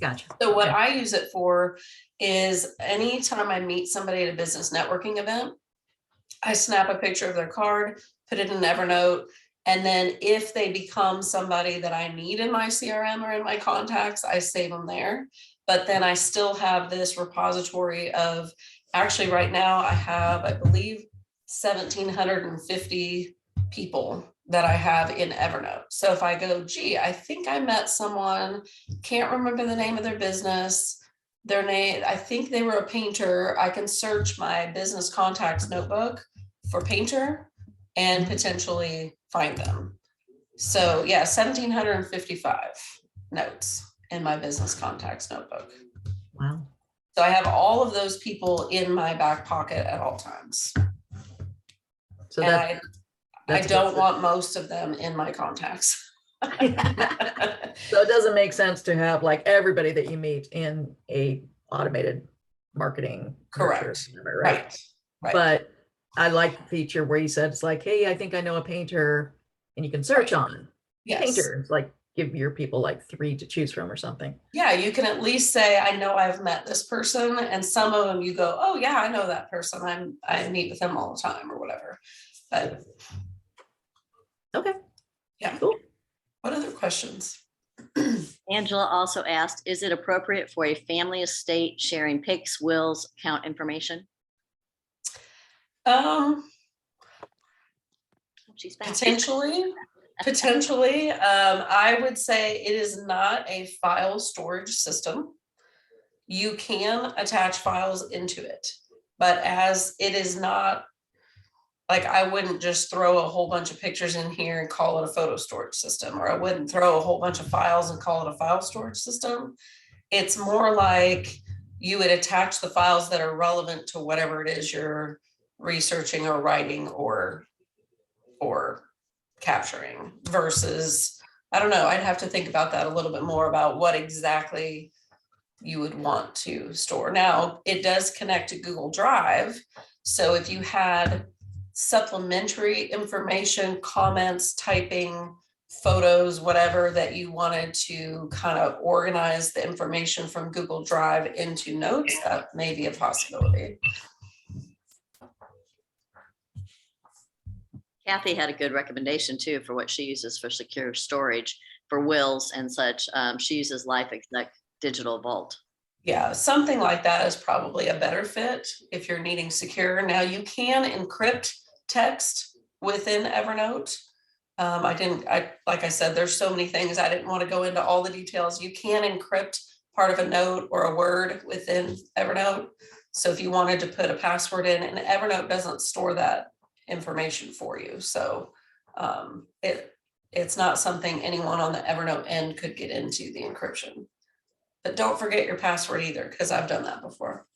[SPEAKER 11] Gotcha.
[SPEAKER 3] So what I use it for is anytime I meet somebody at a business networking event, I snap a picture of their card, put it in Evernote, and then if they become somebody that I need in my CRM or in my contacts, I save them there. But then I still have this repository of, actually right now I have, I believe, 1,750 people that I have in Evernote. So if I go, gee, I think I met someone, can't remember the name of their business, their name, I think they were a painter, I can search my business contacts notebook for painter and potentially find them. So yeah, 1,755 notes in my business contacts notebook.
[SPEAKER 11] Wow.
[SPEAKER 3] So I have all of those people in my back pocket at all times.
[SPEAKER 11] So
[SPEAKER 3] and I don't want most of them in my contacts.
[SPEAKER 11] So it doesn't make sense to have like everybody that you meet in a automated marketing.
[SPEAKER 3] Correct.
[SPEAKER 11] Nurture, right? But I like the feature where you said, it's like, hey, I think I know a painter, and you can search on painter. It's like, give your people like 3 to choose from or something.
[SPEAKER 3] Yeah, you can at least say, I know I've met this person, and some of them you go, oh yeah, I know that person. I meet with them all the time or whatever. But
[SPEAKER 11] okay.
[SPEAKER 3] Yeah.
[SPEAKER 11] Cool.
[SPEAKER 3] What other questions?
[SPEAKER 10] Angela also asked, is it appropriate for a family estate sharing pics, wills, account information?
[SPEAKER 3] Potentially. I would say it is not a file storage system. You can attach files into it, but as it is not Like I wouldn't just throw a whole bunch of pictures in here and call it a photo storage system, or I wouldn't throw a whole bunch of files and call it a file storage system. It's more like you would attach the files that are relevant to whatever it is you're researching or writing or capturing versus, I don't know, I'd have to think about that a little bit more about what exactly you would want to store. Now, it does connect to Google Drive. So if you had supplementary information, comments, typing, photos, whatever that you wanted to kind of organize the information from Google Drive into notes, that may be a possibility.
[SPEAKER 10] Kathy had a good recommendation too for what she uses for secure storage for wills and such. She uses Life Exec Digital Vault.
[SPEAKER 3] Yeah, something like that is probably a better fit if you're needing secure. Now you can encrypt text within Evernote. Like I said, there's so many things. I didn't want to go into all the details. You can encrypt part of a note or a word within Evernote. So if you wanted to put a password in, and Evernote doesn't store that information for you. So it's not something anyone on the Evernote end could get into the encryption. But don't forget your password either, because I've done that before.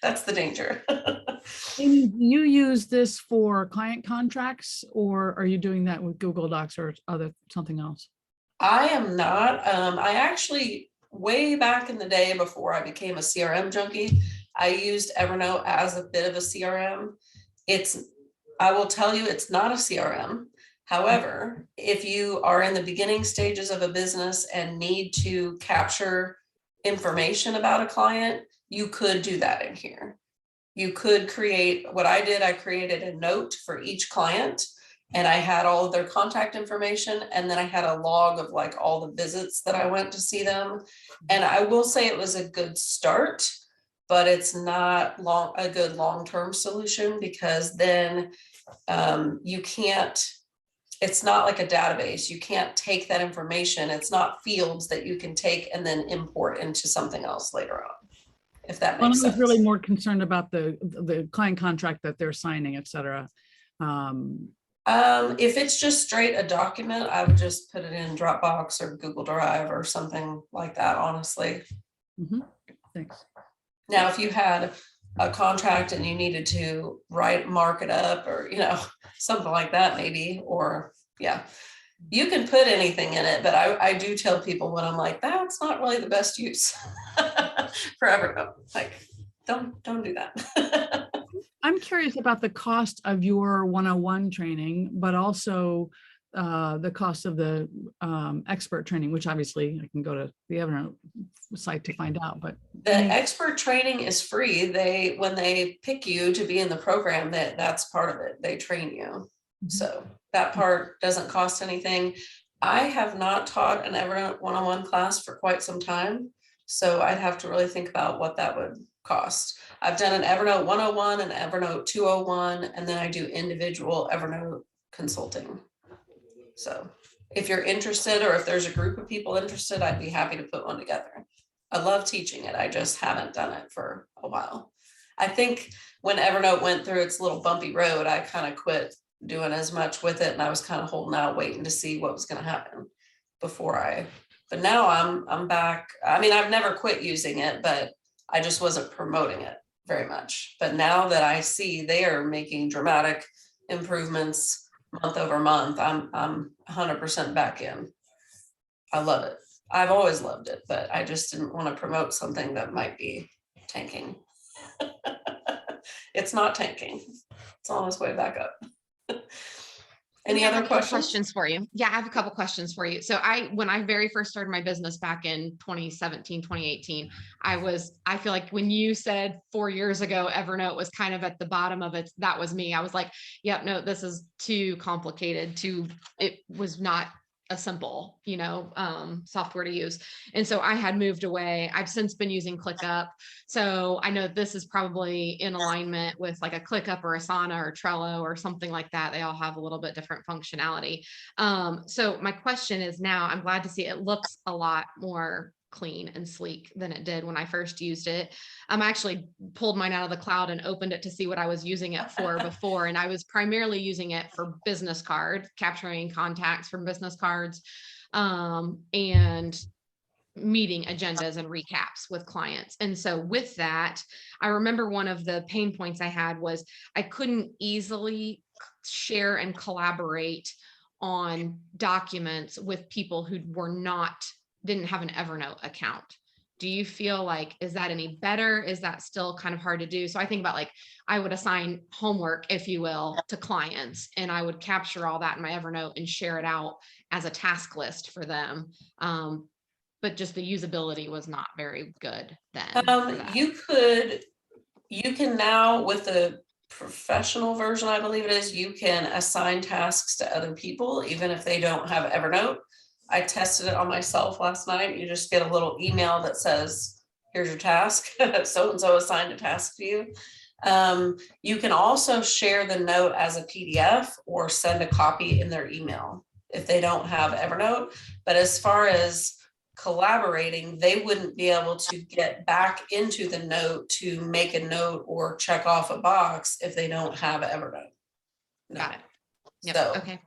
[SPEAKER 3] That's the danger.
[SPEAKER 6] Amy, do you use this for client contracts, or are you doing that with Google Docs or something else?
[SPEAKER 3] I am not. I actually, way back in the day before I became a CRM junkie, I used Evernote as a bit of a CRM. I will tell you, it's not a CRM. However, if you are in the beginning stages of a business and need to capture information about a client, you could do that in here. You could create, what I did, I created a note for each client, and I had all of their contact information, and then I had a log of like all the visits that I went to see them. And I will say it was a good start, but it's not a good long-term solution, because then you can't, it's not like a database. You can't take that information. It's not fields that you can take and then import into something else later on, if that makes sense.
[SPEAKER 6] I was really more concerned about the client contract that they're signing, et cetera.
[SPEAKER 3] If it's just straight a document, I would just put it in Dropbox or Google Drive or something like that, honestly.
[SPEAKER 6] Thanks.
[SPEAKER 3] Now, if you had a contract and you needed to mark it up, or, something like that maybe, or yeah, you can put anything in it. But I do tell people when I'm like, that's not really the best use for Evernote. Like, don't do that.
[SPEAKER 6] I'm curious about the cost of your 101 training, but also the cost of the expert training, which obviously I can go to the Evernote site to find out. But
[SPEAKER 3] the expert training is free. When they pick you to be in the program, that's part of it. They train you. So that part doesn't cost anything. I have not taught an Evernote 101 class for quite some time, so I'd have to really think about what that would cost. I've done an Evernote 101 and Evernote 201, and then I do individual Evernote consulting. So if you're interested, or if there's a group of people interested, I'd be happy to put one together. I love teaching it. I just haven't done it for a while. I think when Evernote went through its little bumpy road, I kind of quit doing as much with it, and I was kind of holding out, waiting to see what was going to happen but now I'm back. I mean, I've never quit using it, but I just wasn't promoting it very much. But now that I see they are making dramatic improvements month over month, I'm 100% back in. I love it. I've always loved it, but I just didn't want to promote something that might be tanking. It's not tanking. It's on its way back up. Any other questions
[SPEAKER 1] for you? Yeah, I have a couple questions for you. So when I very first started my business back in 2017, 2018, I feel like when you said 4 years ago, Evernote was kind of at the bottom of it, that was me. I was like, yep, no, this is too complicated. It was not a simple, software to use. And so I had moved away. I've since been using ClickUp. So I know this is probably in alignment with like a ClickUp or Asana or Trello or something like that. They all have a little bit different functionality. So my question is now, I'm glad to see it looks a lot more clean and sleek than it did when I first used it. I actually pulled mine out of the cloud and opened it to see what I was using it for before. And I was primarily using it for business cards, capturing contacts from business cards, and meeting agendas and recaps with clients. And so with that, I remember one of the pain points I had was I couldn't easily share and collaborate on documents with people who didn't have an Evernote account. Do you feel like, is that any better? Is that still kind of hard to do? So I think about, like, I would assign homework, if you will, to clients, and I would capture all that in my Evernote and share it out as a task list for them. But just the usability was not very good then. for that.
[SPEAKER 3] You can now, with the professional version, I believe it is, you can assign tasks to other people, even if they don't have Evernote. I tested it on myself last night. You just get a little email that says, here's your task. So-and-so assigned a task to you. You can also share the note as a PDF or send a copy in their email if they don't have Evernote. But as far as collaborating, they wouldn't be able to get back into the note to make a note or check off a box if they don't have Evernote.
[SPEAKER 1] Got it. Yep.
[SPEAKER 3] So,
[SPEAKER 1] Okay.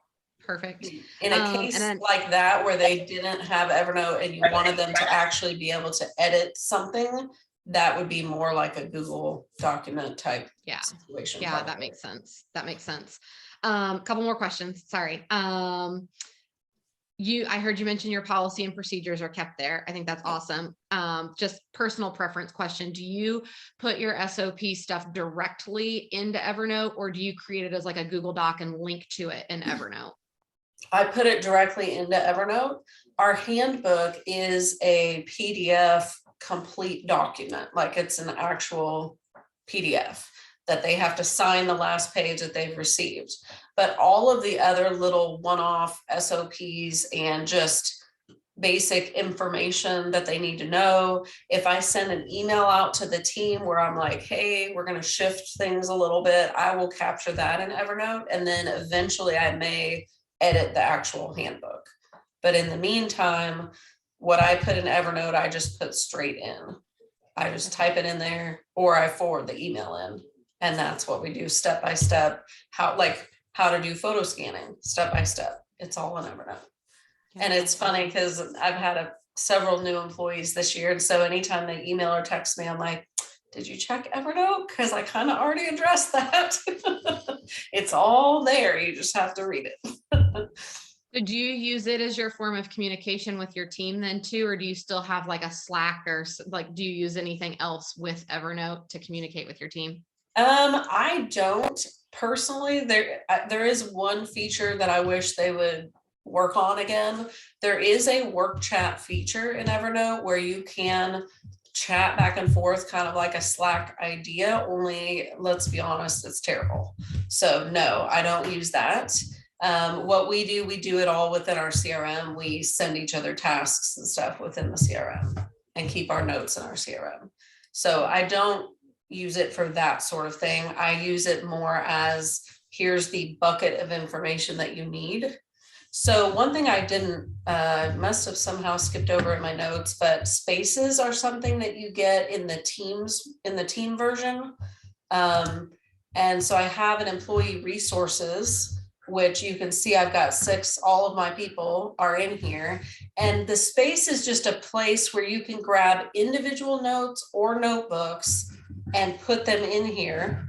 [SPEAKER 1] Perfect.
[SPEAKER 3] in a case like that where they didn't have Evernote and you wanted them to actually be able to edit something, that would be more like a Google document type situation.
[SPEAKER 1] Yeah, that makes sense. That makes sense. Couple more questions. Sorry. I heard you mention your policy and procedures are kept there. I think that's awesome. Just personal preference question. Do you put your SOP stuff directly into Evernote, or do you create it as like a Google Doc and link to it in Evernote?
[SPEAKER 3] I put it directly into Evernote. Our handbook is a PDF complete document, like it's an actual PDF that they have to sign the last page that they've received. But all of the other little one-off SOPs and just basic information that they need to know. If I send an email out to the team where I'm like, hey, we're going to shift things a little bit, I will capture that in Evernote. And then eventually I may edit the actual handbook. But in the meantime, what I put in Evernote, I just put straight in. I just type it in there, or I forward the email in. And that's what we do step by step. How to do photo scanning step by step. It's all in Evernote. And it's funny because I've had several new employees this year. And so anytime they email or text me, I'm like, did you check Evernote? Because I kind of already addressed that. It's all there. You just have to read it.
[SPEAKER 1] So do you use it as your form of communication with your team then too? Or do you still have like a Slack, or like, do you use anything else with Evernote to communicate with your team?
[SPEAKER 3] I don't personally. There is one feature that I wish they would work on again. There is a work chat feature in Evernote where you can chat back and forth, kind of like a Slack idea, only let's be honest, it's terrible. So no, I don't use that. What we do it all within our CRM. We send each other tasks and stuff within the CRM and keep our notes in our CRM. So I don't use it for that sort of thing. I use it more as, here's the bucket of information that you need. So one thing I didn't, must have somehow skipped over in my notes, but spaces are something that you get in the team version. And so I have an employee resources, which you can see I've got 6, all of my people are in here. And the space is just a place where you can grab individual notes or notebooks and put them in here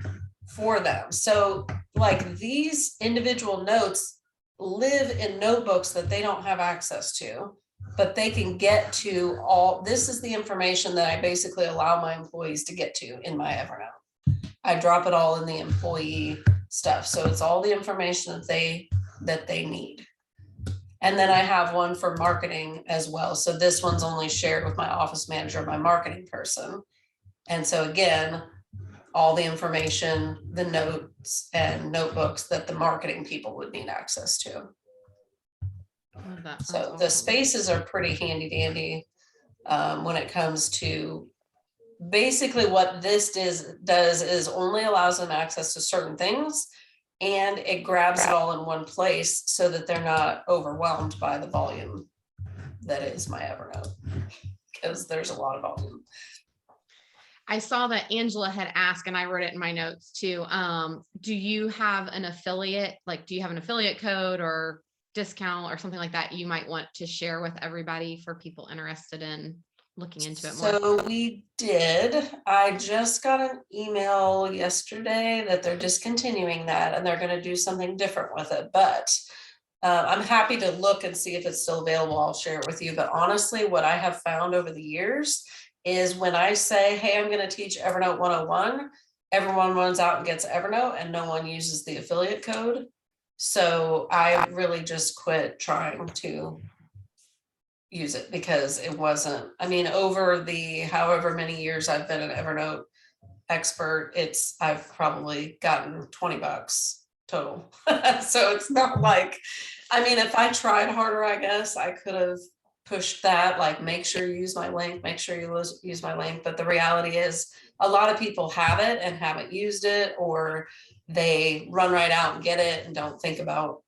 [SPEAKER 3] for them. So like these individual notes live in notebooks that they don't have access to, but they can get to all. This is the information that I basically allow my employees to get to in my Evernote. I drop it all in the employee stuff. So it's all the information that they need. And then I have one for marketing as well. So this one's only shared with my office manager, my marketing person. And so again, all the information, the notes and notebooks that the marketing people would need access to. So the spaces are pretty handy dandy when it comes to basically what this does is only allows them access to certain things, and it grabs it all in one place so that they're not overwhelmed by the volume that is my Evernote. because there's a lot of volume.
[SPEAKER 1] I saw that Angela had asked, and I wrote it in my notes too. Do you have an affiliate? Like, do you have an affiliate code or discount or something like that you might want to share with everybody for people interested in looking into it more?
[SPEAKER 3] So we did. I just got an email yesterday that they're discontinuing that and they're going to do something different with it. But I'm happy to look and see if it's still available. I'll share it with you. But honestly, what I have found over the years is when I say, hey, I'm going to teach Evernote 101, everyone runs out and gets Evernote and no one uses the affiliate code. So I really just quit trying to use it because it wasn't, I mean, over the however many years I've been an Evernote expert, I've probably gotten $20 total. So it's not like, I mean, if I tried harder, I guess I could have pushed that, like, make sure you use my link, make sure you use my link. But the reality is a lot of people have it and haven't used it, or they run right out and get it and don't think about,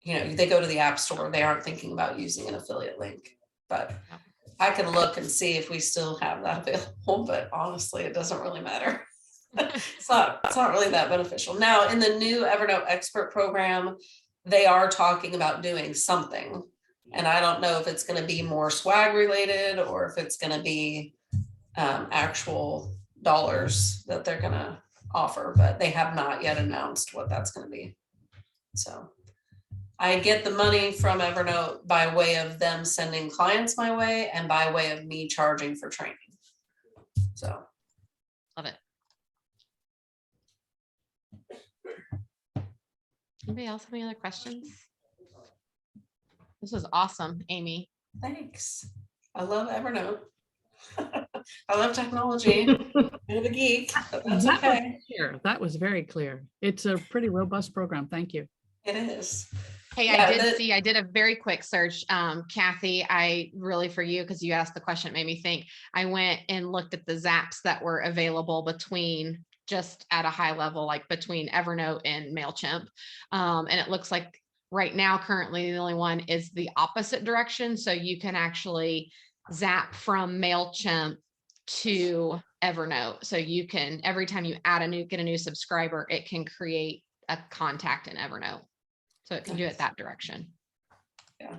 [SPEAKER 3] they go to the app store, they aren't thinking about using an affiliate link. But I can look and see if we still have that available, but honestly, it doesn't really matter. It's not really that beneficial. Now, in the new Evernote Expert program, they are talking about doing something. And I don't know if it's going to be more swag related or if it's going to be actual dollars that they're going to offer, but they have not yet announced what that's going to be. So I get the money from Evernote by way of them sending clients my way and by way of me charging for training. So
[SPEAKER 1] love it. Anybody else have any other questions? This was awesome, Amy.
[SPEAKER 3] Thanks. I love Evernote. I love technology. I'm a geek, but that's okay.
[SPEAKER 6] That was very clear. It's a pretty robust program. Thank you.
[SPEAKER 3] It is.
[SPEAKER 1] Hey, yeah, I did a very quick search. Kathy, I really, for you, because you asked the question, it made me think. I went and looked at the Zaps that were available between, just at a high level, like between Evernote and MailChimp. And it looks like right now, currently, the only one is the opposite direction. So you can actually zap from MailChimp to Evernote. So you can, every time you get a new subscriber, it can create a contact in Evernote. So it can do it that direction.
[SPEAKER 3] Yeah.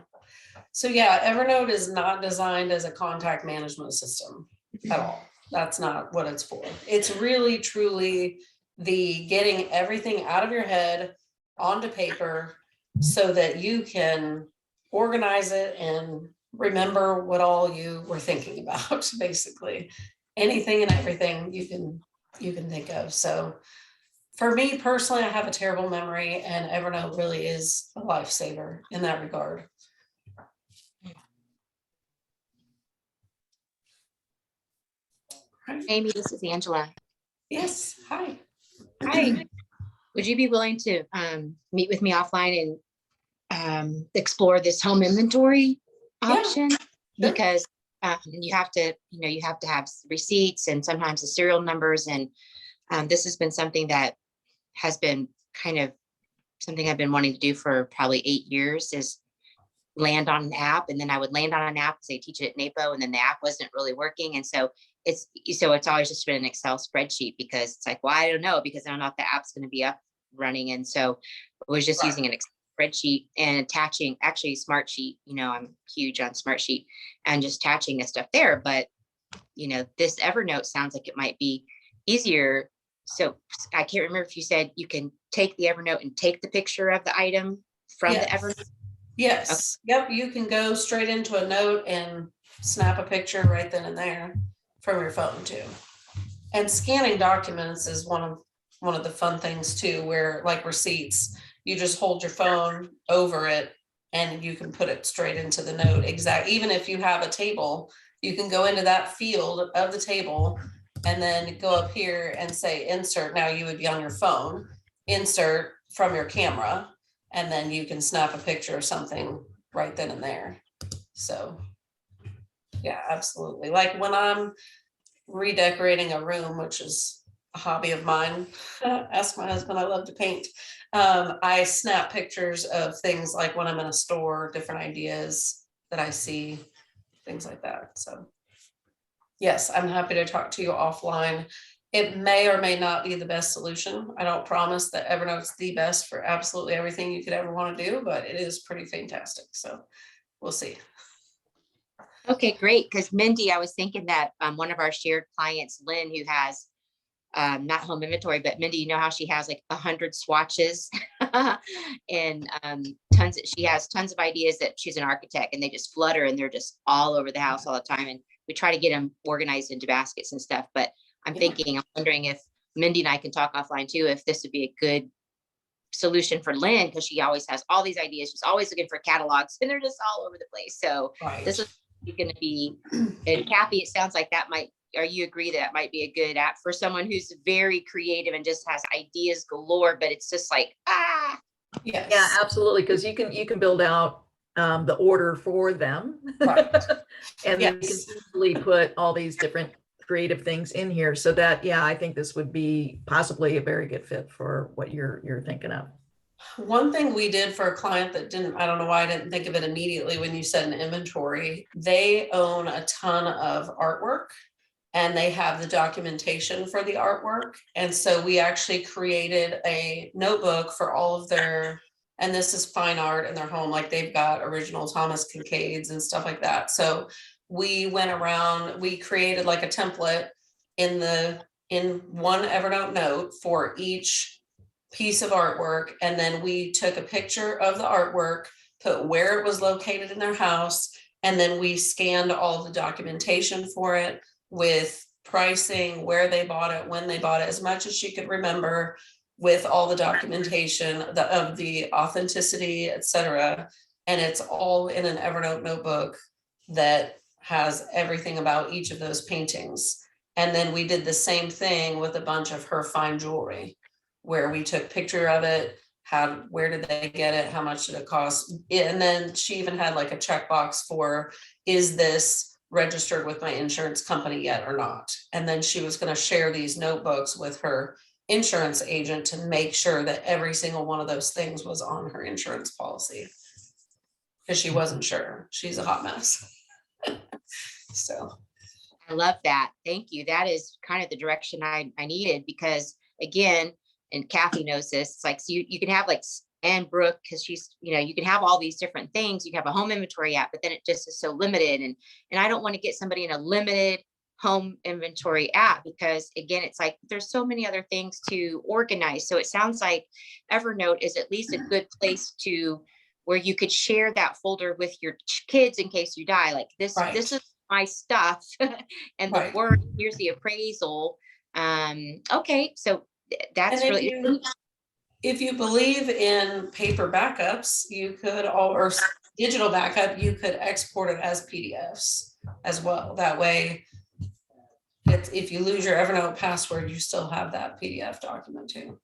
[SPEAKER 3] So yeah, Evernote is not designed as a contact management system at all. That's not what it's for. It's really, truly the getting everything out of your head onto paper so that you can organize it and remember what all you were thinking about, basically. Anything and everything you can think of. So for me personally, I have a terrible memory, and Evernote really is a lifesaver in that regard.
[SPEAKER 12] Amy, this is Angela.
[SPEAKER 3] Yes, hi.
[SPEAKER 12] Hi. Would you be willing to meet with me offline and explore this home inventory option?
[SPEAKER 3] Yeah.
[SPEAKER 12] Because you have to have receipts and sometimes the serial numbers, and this has been something that has been kind of something I've been wanting to do for probably 8 years, is land on an app. And then I would land on an app because they teach it at NAPO, and then the app wasn't really working. And so it's always just been an Excel spreadsheet, because it's like, well, I don't know, because I don't know if the app's going to be up running. And so I was just using an Excel spreadsheet and attaching, actually Smartsheet, I'm huge on Smartsheet, and just attaching the stuff there. But, this Evernote sounds like it might be easier. So I can't remember if you said you can take the Evernote and take the picture of the item from the Evernote.
[SPEAKER 3] Yes. Okay. Yep. You can go straight into a note and snap a picture right then and there from your phone too. And scanning documents is one of the fun things too, where like receipts, you just hold your phone over it and you can put it straight into the note. Exactly. Even if you have a table, you can go into that field of the table and then go up here and say insert. Now you would be on your phone, insert from your camera, and then you can snap a picture of something right then and there. So yeah, absolutely. Like when I'm redecorating a room, which is a hobby of mine, ask my husband, I love to paint. I snap pictures of things like when I'm in a store, different ideas that I see, things like that. So Yes, I'm happy to talk to you offline. It may or may not be the best solution. I don't promise that Evernote's the best for absolutely everything you could ever want to do, but it is pretty fantastic. So we'll see.
[SPEAKER 12] Okay, great. Because Mindy, I was thinking that one of our shared clients, Lynn, who has not home inventory, but Mindy, you know how she has like 100 swatches and she has tons of ideas that she's an architect and they just flutter and they're just all over the house all the time. And we try to get them organized into baskets and stuff. But I'm wondering if Mindy and I can talk offline too, if this would be a good solution for Lynn, because she always has all these ideas. She's always looking for catalogs and they're just all over the place. So this is going to be, and Kathy, it sounds like that might, or you agree that might be a good app for someone who's very creative and just has ideas galore, but it's just like,
[SPEAKER 3] yes.
[SPEAKER 11] Yeah, absolutely. Because you can build out the order for them.
[SPEAKER 3] Right.
[SPEAKER 11] And then you can easily put all these different creative things in here. So that, yeah, I think this would be possibly a very good fit for what you're thinking of.
[SPEAKER 3] One thing we did for a client that I don't know why I didn't think of it immediately when you said an inventory, they own a ton of artwork and they have the documentation for the artwork. And so we actually created a notebook for all of their, and this is fine art in their home, like they've got original Thomas Kincaids and stuff like that. So we went around, we created like a template in one Evernote note for each piece of artwork. And then we took a picture of the artwork, put where it was located in their house, and then we scanned all the documentation for it with pricing, where they bought it, when they bought it, as much as she could remember, with all the documentation of the authenticity, etc. And it's all in an Evernote notebook that has everything about each of those paintings. And then we did the same thing with a bunch of her fine jewelry, where we took picture of it, where did they get it, how much did it cost? And then she even had like a checkbox for, is this registered with my insurance company yet or not? And then she was going to share these notebooks with her insurance agent to make sure that every single one of those things was on her insurance policy, because she wasn't sure. She's a hot mess. So
[SPEAKER 12] I love that. Thank you. That is kind of the direction I needed, because again, and Kathy knows this, it's like, so you can have like, and Brooke, because she's, you can have all these different things. You can have a home inventory app, but then it just is so limited. And I don't want to get somebody in a limited home inventory app, because again, it's like, there's so many other things to organize. So it sounds like Evernote is at least a good place to, where you could share that folder with your kids in case you die. Like this is my stuff. And the word, here's the appraisal. Okay. So that's really,
[SPEAKER 3] if you believe in paper backups, you could, or digital backup, you could export it as PDFs as well. That way, if you lose your Evernote password, you still have that PDF document too.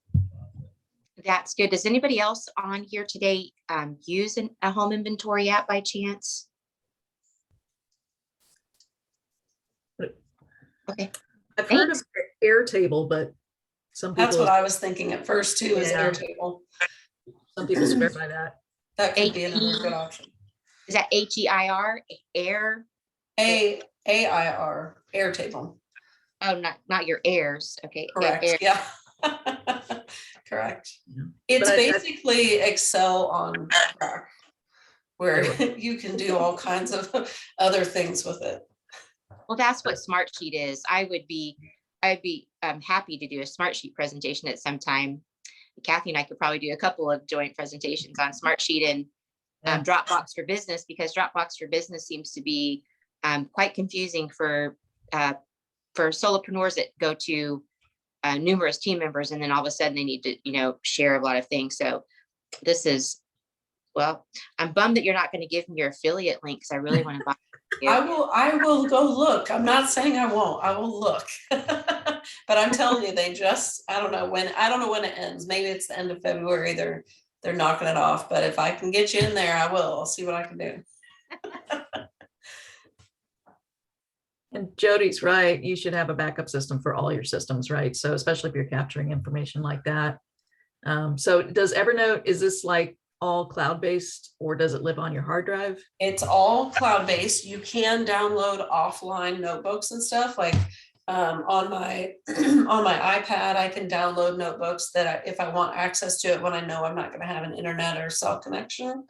[SPEAKER 12] That's good. Does anybody else on here today use a home inventory app by chance? Okay.
[SPEAKER 11] I've heard of Airtable, but some people.
[SPEAKER 3] That's what I was thinking at first too, is Airtable.
[SPEAKER 11] Some people swear by that.
[SPEAKER 3] That could be another good option.
[SPEAKER 12] Is that HEIR? Air?
[SPEAKER 3] AIR, Airtable.
[SPEAKER 12] Oh, not your heirs. Okay.
[SPEAKER 3] Correct. Yeah. Correct. Yeah. It's basically Excel on track, where you can do all kinds of other things with it.
[SPEAKER 12] Well, that's what Smartsheet is. I'd be happy to do a Smartsheet presentation at some time. Kathy and I could probably do a couple of joint presentations on Smartsheet and Dropbox for Business, because Dropbox for Business seems to be quite confusing for solopreneurs that go to numerous team members, and then all of a sudden they need to share a lot of things. So this is, well, I'm bummed that you're not going to give me your affiliate link, because I really want to buy it.
[SPEAKER 3] I will go look. I'm not saying I won't. I will look. But I'm telling you, I don't know when it ends. Maybe it's the end of February. They're knocking it off. But if I can get you in there, I will. I'll see what I can do.
[SPEAKER 11] And Jody's right. You should have a backup system for all your systems, right? So especially if you're capturing information like that. So does Evernote, is this like all cloud-based, or does it live on your hard drive?
[SPEAKER 3] It's all cloud-based. You can download offline notebooks and stuff like on my on my iPad. I can download notebooks that if I want access to it when I know I'm not going to have an internet or cell connection,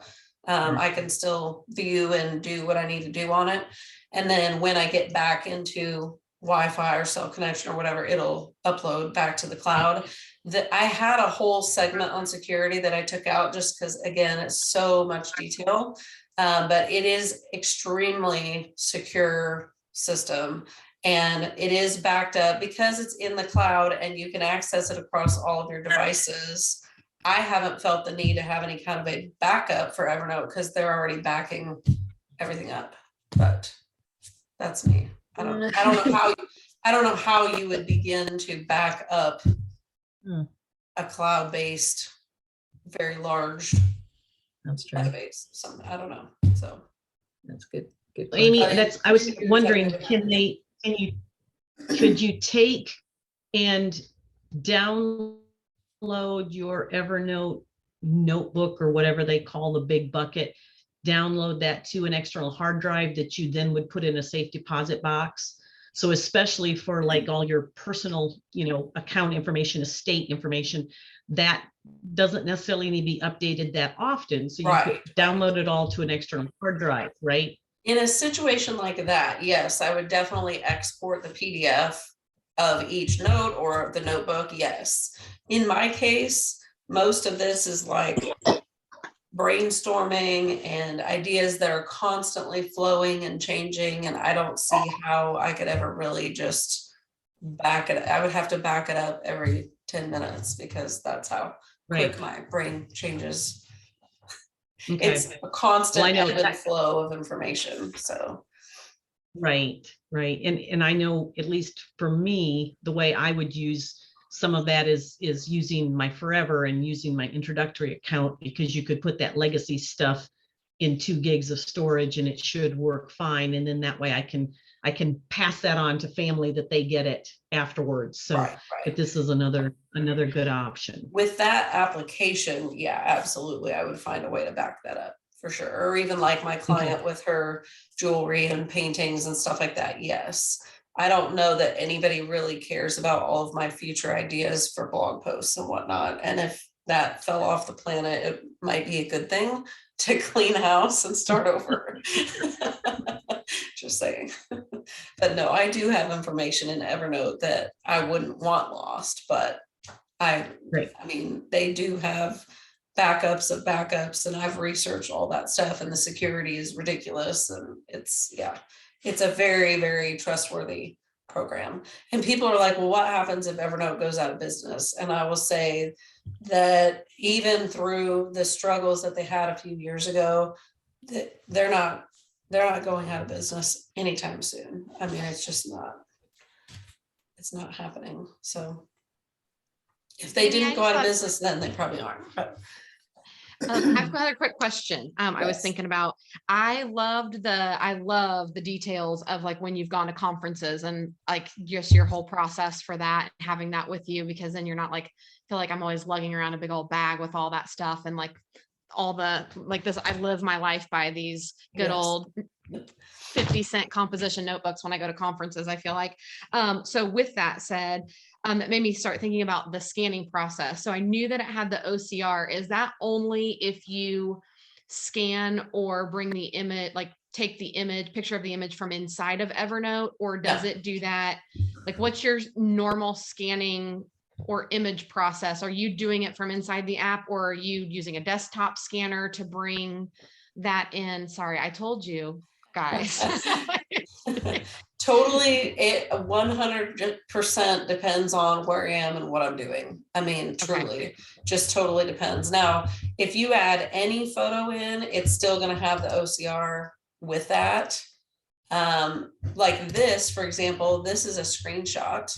[SPEAKER 3] I can still view and do what I need to do on it. And then when I get back into Wi-Fi or cell connection or whatever, it'll upload back to the cloud. That I had a whole segment on security that I took out just because, again, it's so much detail, but it is extremely secure system, and it is backed up because it's in the cloud and you can access it across all of your devices. I haven't felt the need to have any kind of a backup for Evernote because they're already backing everything up. But that's me. I don't know how you would begin to back up a cloud-based, very large
[SPEAKER 11] That's true.
[SPEAKER 3] database. Something I don't know. So
[SPEAKER 11] That's good. Good.
[SPEAKER 13] Amy,
[SPEAKER 3] question.
[SPEAKER 13] I was wondering, could you take and download your Evernote notebook or whatever they call the big bucket, download that to an external hard drive that you then would put in a safe deposit box? So especially for like all your personal, account information, estate information, that doesn't necessarily need to be updated that often. So you could download it all to an external hard drive, right?
[SPEAKER 3] In a situation like that, yes, I would definitely export the PDF of each note or the notebook. Yes. In my case, most of this is like brainstorming and ideas that are constantly flowing and changing. And I don't see how I could ever really just back it. I would have to back it up every 10 minutes because that's how quick my brain changes.
[SPEAKER 13] Okay.
[SPEAKER 3] It's a constant
[SPEAKER 13] Well,
[SPEAKER 3] ebb and flow of information. So
[SPEAKER 13] right. And I know, at least for me, the way I would use some of that is using my Forever and using my introductory account, because you could put that legacy stuff in 2 gigs of storage and it should work fine. And then that way I can pass that on to family that they get it afterwards. So but this is another good option.
[SPEAKER 3] With that application, yeah, absolutely. I would find a way to back that up for sure. Or even like my client with her jewelry and paintings and stuff like that. Yes. I don't know that anybody really cares about all of my future ideas for blog posts and whatnot. And if that fell off the planet, it might be a good thing to clean house and start over. Just saying. But no, I do have information in Evernote that I wouldn't want lost, but I mean, they do have backups of backups, and I've researched all that stuff, and the security is ridiculous. And it's a very, very trustworthy program. And people are like, well, what happens if Evernote goes out of business? And I will say that even through the struggles that they had a few years ago, that they're not going out of business anytime soon. I mean, it's not happening. So if they didn't go out of business, then they probably aren't. But
[SPEAKER 1] I've got a quick question. I was thinking about, I love the details of like when you've gone to conferences and like just your whole process for that, having that with you, because then you're not like, feel like I'm always lugging around a big old bag with all that stuff and like all the, like this, I live my life by these good old 50-cent composition notebooks when I go to conferences, I feel like. So with that said, that made me start thinking about the scanning process. So I knew that it had the OCR. Is that only if you scan or bring the image, like take the picture of the image from inside of Evernote, or does it do that? Like, what's your normal scanning or image process? Are you doing it from inside the app, or are you using a desktop scanner to bring that in? Sorry, I told you guys.
[SPEAKER 3] Totally, it 100% depends on where I am and what I'm doing. I mean, truly, just totally depends. Now, if you add any photo in, it's still going to have the OCR with that. Like this, for example, this is a screenshot.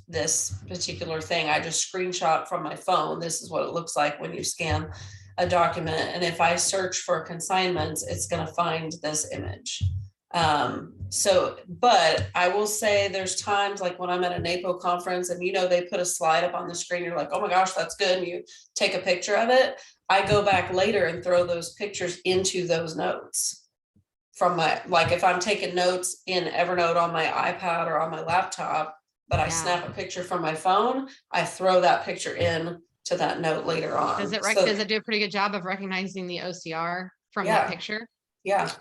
[SPEAKER 3] This particular thing, I just screenshot from my phone. This is what it looks like when you scan a document. And if I search for consignments, it's going to find this image. So, but I will say there's times like when I'm at a NAPO conference and they put a slide up on the screen, you're like, oh my gosh, that's good. And you take a picture of it. I go back later and throw those pictures into those notes from like if I'm taking notes in Evernote on my iPad or on my laptop, but I snap a picture from my phone, I throw that picture in to that note later on.
[SPEAKER 1] Does it do a pretty good job of recognizing the OCR from that picture?
[SPEAKER 3] Yeah.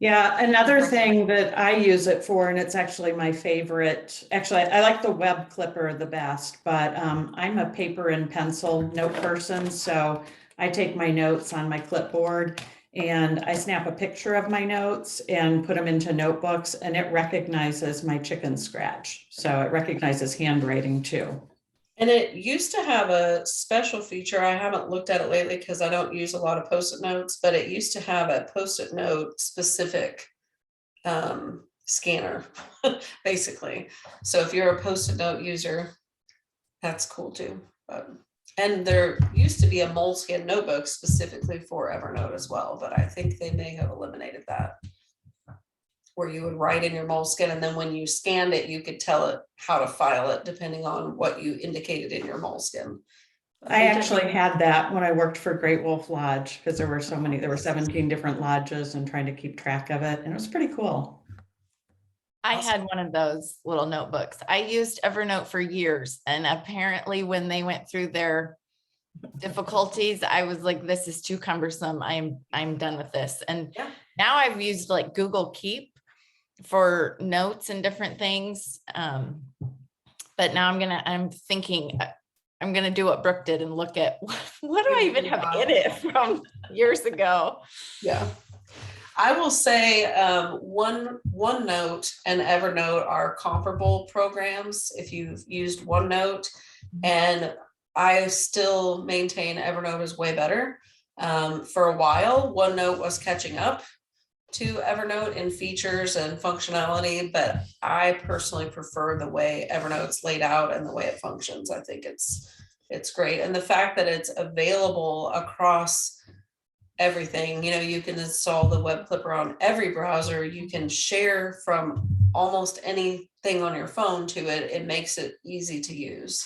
[SPEAKER 9] Yeah, another thing that I use it for, and it's actually my favorite, actually, I like the web clipper the best, but I'm a paper and pencil note person. So I take my notes on my clipboard and I snap a picture of my notes and put them into notebooks, and it recognizes my chicken scratch. So it recognizes handwriting too.
[SPEAKER 3] And it used to have a special feature. I haven't looked at it lately because I don't use a lot of Post-it notes, but it used to have a Post-it note specific scanner, basically. So if you're a Post-it note user, that's cool too. And there used to be a Moleskin notebook specifically for Evernote as well, but I think they may have eliminated that, where you would write in your Moleskin, and then when you scanned it, you could tell it how to file it depending on what you indicated in your Moleskin.
[SPEAKER 9] I actually had that when I worked for Great Wolf Lodge, because there were 17 different lodges and trying to keep track of it. And it was pretty cool.
[SPEAKER 14] I had one of those little notebooks. I used Evernote for years. And apparently when they went through their difficulties, I was like, this is too cumbersome. I'm done with this. And now I've used like Google Keep for notes and different things. But now I'm thinking I'm going to do what Brooke did and look at what do I even have in it from years ago?
[SPEAKER 3] Yeah. I will say OneNote and Evernote are comparable programs if you've used OneNote, and I still maintain Evernote is way better. For a while, OneNote was catching up to Evernote in features and functionality, but I personally prefer the way Evernote's laid out and the way it functions. I think it's great. And the fact that it's available across everything, you can install the web clipper on every browser, you can share from almost anything on your phone to it. It makes it easy to use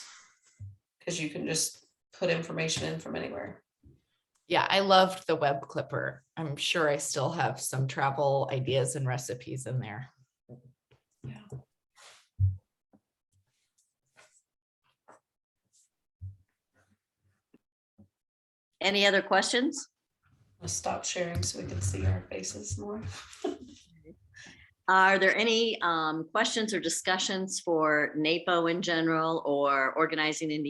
[SPEAKER 3] because you can just put information in from anywhere.
[SPEAKER 14] Yeah, I loved the web clipper. I'm sure I still have some travel ideas and recipes in there.
[SPEAKER 3] Yeah.
[SPEAKER 10] Any other questions?
[SPEAKER 3] I'll stop sharing so we can see our faces more.
[SPEAKER 10] Are there any questions or discussions for NAPO in general or organizing Indiana?